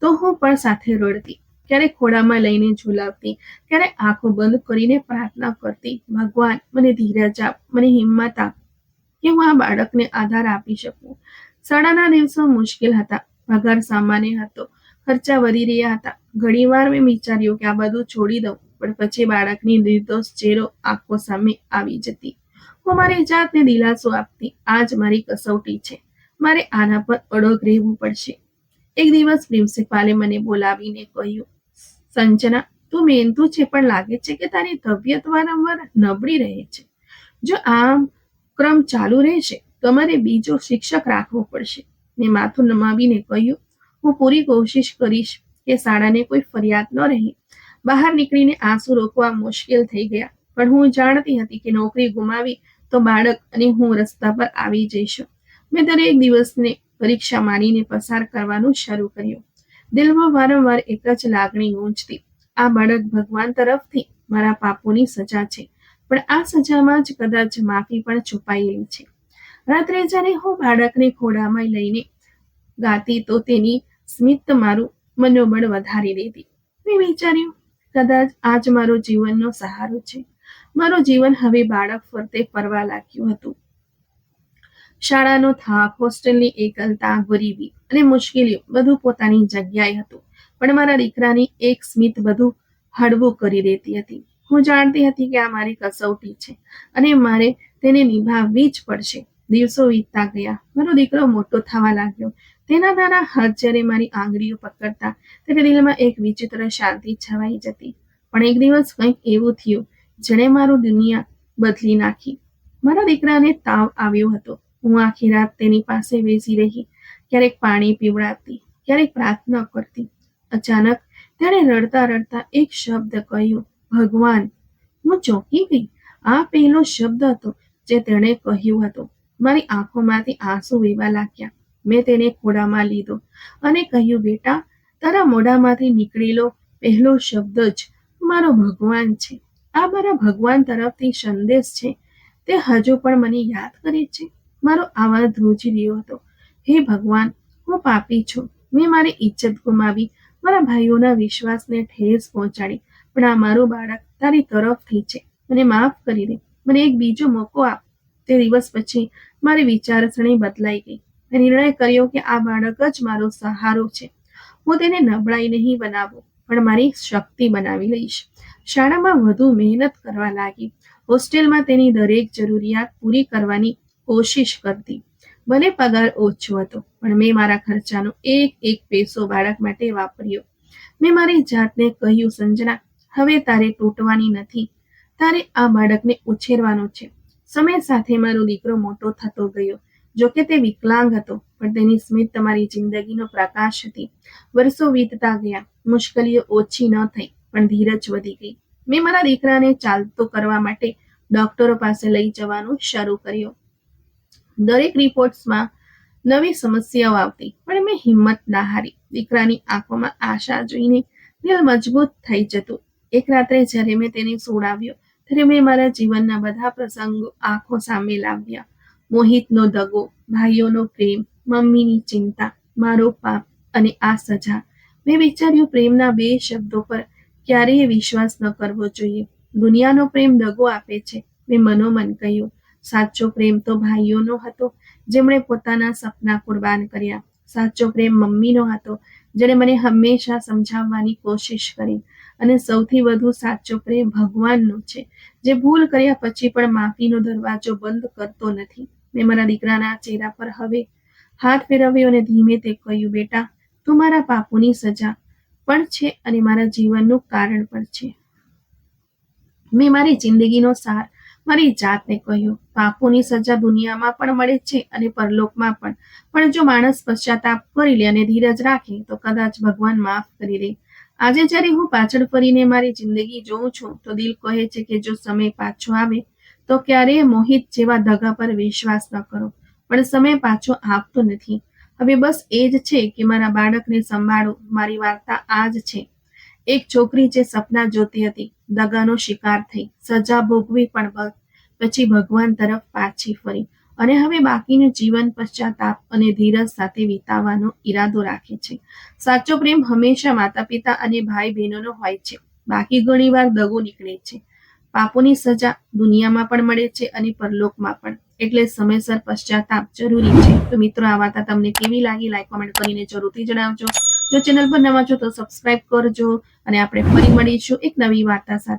Speaker 1: તો હું પણ સાથે રડતી. ક્યારેક ખોળામાં લઈને ઝુલાવતી, ક્યારેક આંખો બંધ કરીને પ્રાર્થના કરતી, ભગવાન મને ધીરજ આપ, મને હિંમત આપ કે હું આ બાળકને આધાર આપી શકું. શાળાના દિવસો મુશ્કેલ હતા. પગાર સામાન્ય હતો, ખર્ચા વધી રહ્યા હતા. ઘણીવાર મેં વિચાર્યું કે આ બધું છોડી દઉં, પણ પછી બાળકની નિર્દોષ ચહેરો આંખો સામે આવી જતી. હું મારી જાતને દિલાસો આપતી, આ જ મારી કસોટી છે, મારે આના પર અડગ રહેવું પડશે. એક દિવસ પ્રિન્સિપાલે મને બોલાવીને કહ્યું, સંજના, તું મહેનતુ છે, પણ લાગે છે કે તારી તબિયત વારંવાર નબળી રહે છે. જો આ ક્રમ ચાલુ રહેશે તો અમારે બીજો શિક્ષક રાખવો પડશે. મેં માથું નમાવીને કહ્યું, હું પૂરી કોશિશ કરીશ કે શાળાને કોઈ ફરિયાદ ન રહે. બહાર નીકળીને આંસુ રોકવા મુશ્કેલ થઈ ગયા, પણ હું જાણતી હતી કે નોકરી ગુમાવી તો બાળક અને હું રસ્તા પર આવી જઈશું. મેં દરેક દિવસને પરીક્ષા માનીને પસાર કરવાનું શરૂ કર્યું. દિલમાં વારંવાર એક જ લાગણી ગૂંજતી, આ બાળક ભગવાન તરફથી મારા પાપોની સજા છે, પણ આ સજામાં જ કદાચ માફી પણ છુપાયેલી છે. રાત્રે જ્યારે હું બાળકને ખોળામાં લઈને ગાતી તો તેની સ્મિત મારું મનોબળ વધારી દેતી. મેં વિચાર્યું, કદાચ આજ મારો જીવનનો સહારો છે. મારું જીવન હવે બાળક ફરતે ફરવા લાગ્યું હતું. શાળાનો થાક, હોસ્ટેલની એકલતા, ગરીબી અને મુશ્કેલીઓ બધું પોતાની જગ્યાએ હતું, પણ મારા દીકરાની એક સ્મિત બધું હળવું કરી દેતી હતી. હું જાણતી હતી કે આ મારી કસોટી છે અને મારે તેને નિભાવવી જ પડશે. દિવસો વીતતા ગયા. મારો દીકરો મોટો થવા લાગ્યો. તેના નાના હાથ જ્યારે મારી આંગળીઓ પકડતા ત્યારે દિલમાં એક વિચિત્ર શાંતિ છવાઈ જતી. પણ એક દિવસ કંઈક એવું થયું જેણે મારું દુનિયા બદલી નાખી. મારા દીકરાને તાવ આવ્યો હતો. હું આખી રાત તેની પાસે બેસી રહી, ક્યારેક પાણી પીવડાવતી, ક્યારેક પ્રાર્થના કરતી. અચાનક તેણે રડતા રડતા એક શબ્દ કહ્યું, ભગવાન. હું ચોંકી ગઈ. આ પહેલો શબ્દ હતો જે તેણે કહ્યું હતું. મારી આંખોમાંથી આંસુ વહેવા લાગ્યા. મેં તેને ખોળામાં લીધો અને કહ્યું, બેટા, તારા મોઢામાંથી નીકળેલો પહેલો શબ્દ જ મારો ભગવાન છે. આ મારા ભગવાન તરફથી સંદેશ છે. તે હજુ પણ મને યાદ કરે છે. મારો આવાજ ધ્રુજી રહ્યો હતો, હે ભગવાન, હું પાપી છું. મેં મારી ઇજ્જત ગુમાવી, મારા ભાઈઓના વિશ્વાસને ઠેસ પહોંચાડી, પણ આ મારું બાળક તારી તરફથી છે. મને માફ કરી દે, મને એક બીજો મોકો આપ. તે દિવસ પછી મારી વિચારસરણી બદલાઈ ગઈ. મેં નિર્ણય કર્યો કે આ બાળક જ મારો સહારો છે. હું તેને નબળાઈ નહીં બનાવું, પણ મારી શક્તિ બનાવી લઈશ. શાળામાં વધુ મહેનત કરવા લાગી. હોસ્ટેલમાં તેની દરેક જરૂરિયાત પૂરી કરવાની કોશિશ કરતી. ભલે પગાર ઓછો હતો, પણ મેં મારા ખર્ચાનો એક એક પૈસો બાળક માટે વાપર્યો. મેં મારી જાતને કહ્યું, સંજના, હવે તારે તૂટવાની નથી, તારે આ બાળકને ઉછેરવાનો છે. સમય સાથે મારો દીકરો મોટો થતો ગયો. જોકે તે વિકલાંગ હતો, પણ તેની સ્મિત તમારી જિંદગીનો પ્રકાશ હતી. વર્ષો વીતતા ગયા. મુશ્કેલીઓ ઓછી ન થઈ, પણ ધીરજ વધી ગઈ. મેં મારા દીકરાને ચાલતો કરવા માટે ડોક્ટરો પાસે લઈ જવાનું શરૂ કર્યું. દરેક રિપોર્ટ્સમાં નવી સમસ્યાઓ આવતી, પણ મેં હિંમત ના હારી. દીકરાની આંખોમાં આશા જોઈને દિલ મજબૂત થઈ જતું. એક રાત્રે જ્યારે મેં તેને સોડાવ્યો, ત્યારે મેં મારા જીવનના બધા પ્રસંગો આંખો સામે લાવ્યા. મોહિતનો દગો, ભાઈઓનો પ્રેમ, મમ્મીની ચિંતા, મારો પાપ અને આ સજા. મેં વિચાર્યું, પ્રેમના બે શબ્દો પર ક્યારેય વિશ્વાસ ન કરવો જોઈએ. દુનિયાનો પ્રેમ દગો આપે છે. મેં મનોમન કહ્યું, સાચો પ્રેમ તો ભાઈઓનો હતો, જેમણે પોતાના સપના કુરબાન કર્યા. સાચો પ્રેમ મમ્મીનો હતો, જેણે મને હંમેશા સમજાવવાની કોશિશ કરી. અને સૌથી વધુ સાચો પ્રેમ ભગવાનનો છે, જે ભૂલ કર્યા પછી પણ માફીનો દરવાજો બંધ કરતો નથી. મેં મારા દીકરાના ચહેરા પર હવે હાથ ફેરવ્યો અને ધીમે તે કહ્યું, બેટા, તું મારા પાપોની સજા પણ છે અને મારા જીવનનું કારણ પણ છે. મેં મારી જિંદગીનો સાર મારી જાતને કહ્યું, પાપોની સજા દુનિયામાં પણ મળે છે અને પરલોકમાં પણ. પણ જો માણસ પશ્ચાતાપ કરી લે અને ધીરજ રાખે તો કદાચ ભગવાન માફ કરી દે. આજે જ્યારે હું પાછળ ફરીને મારી જિંદગી જોઉં છું તો દિલ કહે છે કે જો સમય પાછો આવે તો ક્યારેય મોહિત જેવા દગા પર વિશ્વાસ ન કરો. પણ સમય પાછો આવતો નથી. હવે બસ એ જ છે કે મારા બાળકને સંભાળું. મારી વાર્તા આ જ છે. એક છોકરી જે સપના જોતી હતી, દગાનો શિકાર થઈ, સજા ભોગવી, પણ પછી ભગવાન તરફ પાછી ફરી અને હવે બાકીનું જીવન પશ્ચાતાપ અને ધીરજ સાથે વિતાવવાનો ઈરાદો રાખે છે. સાચો પ્રેમ હંમેશા માતા પિતા અને ભાઈ બહેનોનો હોય છે. બાકી ઘણીવાર દગો નીકળે છે. પાપોની સજા દુનિયામાં પણ મળે છે અને પરલોકમાં પણ. એટલે સમયસર પશ્ચાતાપ જરૂરી છે. તો મિત્રો, આ વાર્તા તમને કેવી લાગી? લાઈક કોમેન્ટ કરીને જરૂરથી જણાવજો. જો ચેનલ પર નવા છો તો સબસ્ક્રાઇબ કરજો અને આપણે ફરી મળીશું એક નવી વાર્તા સાથે.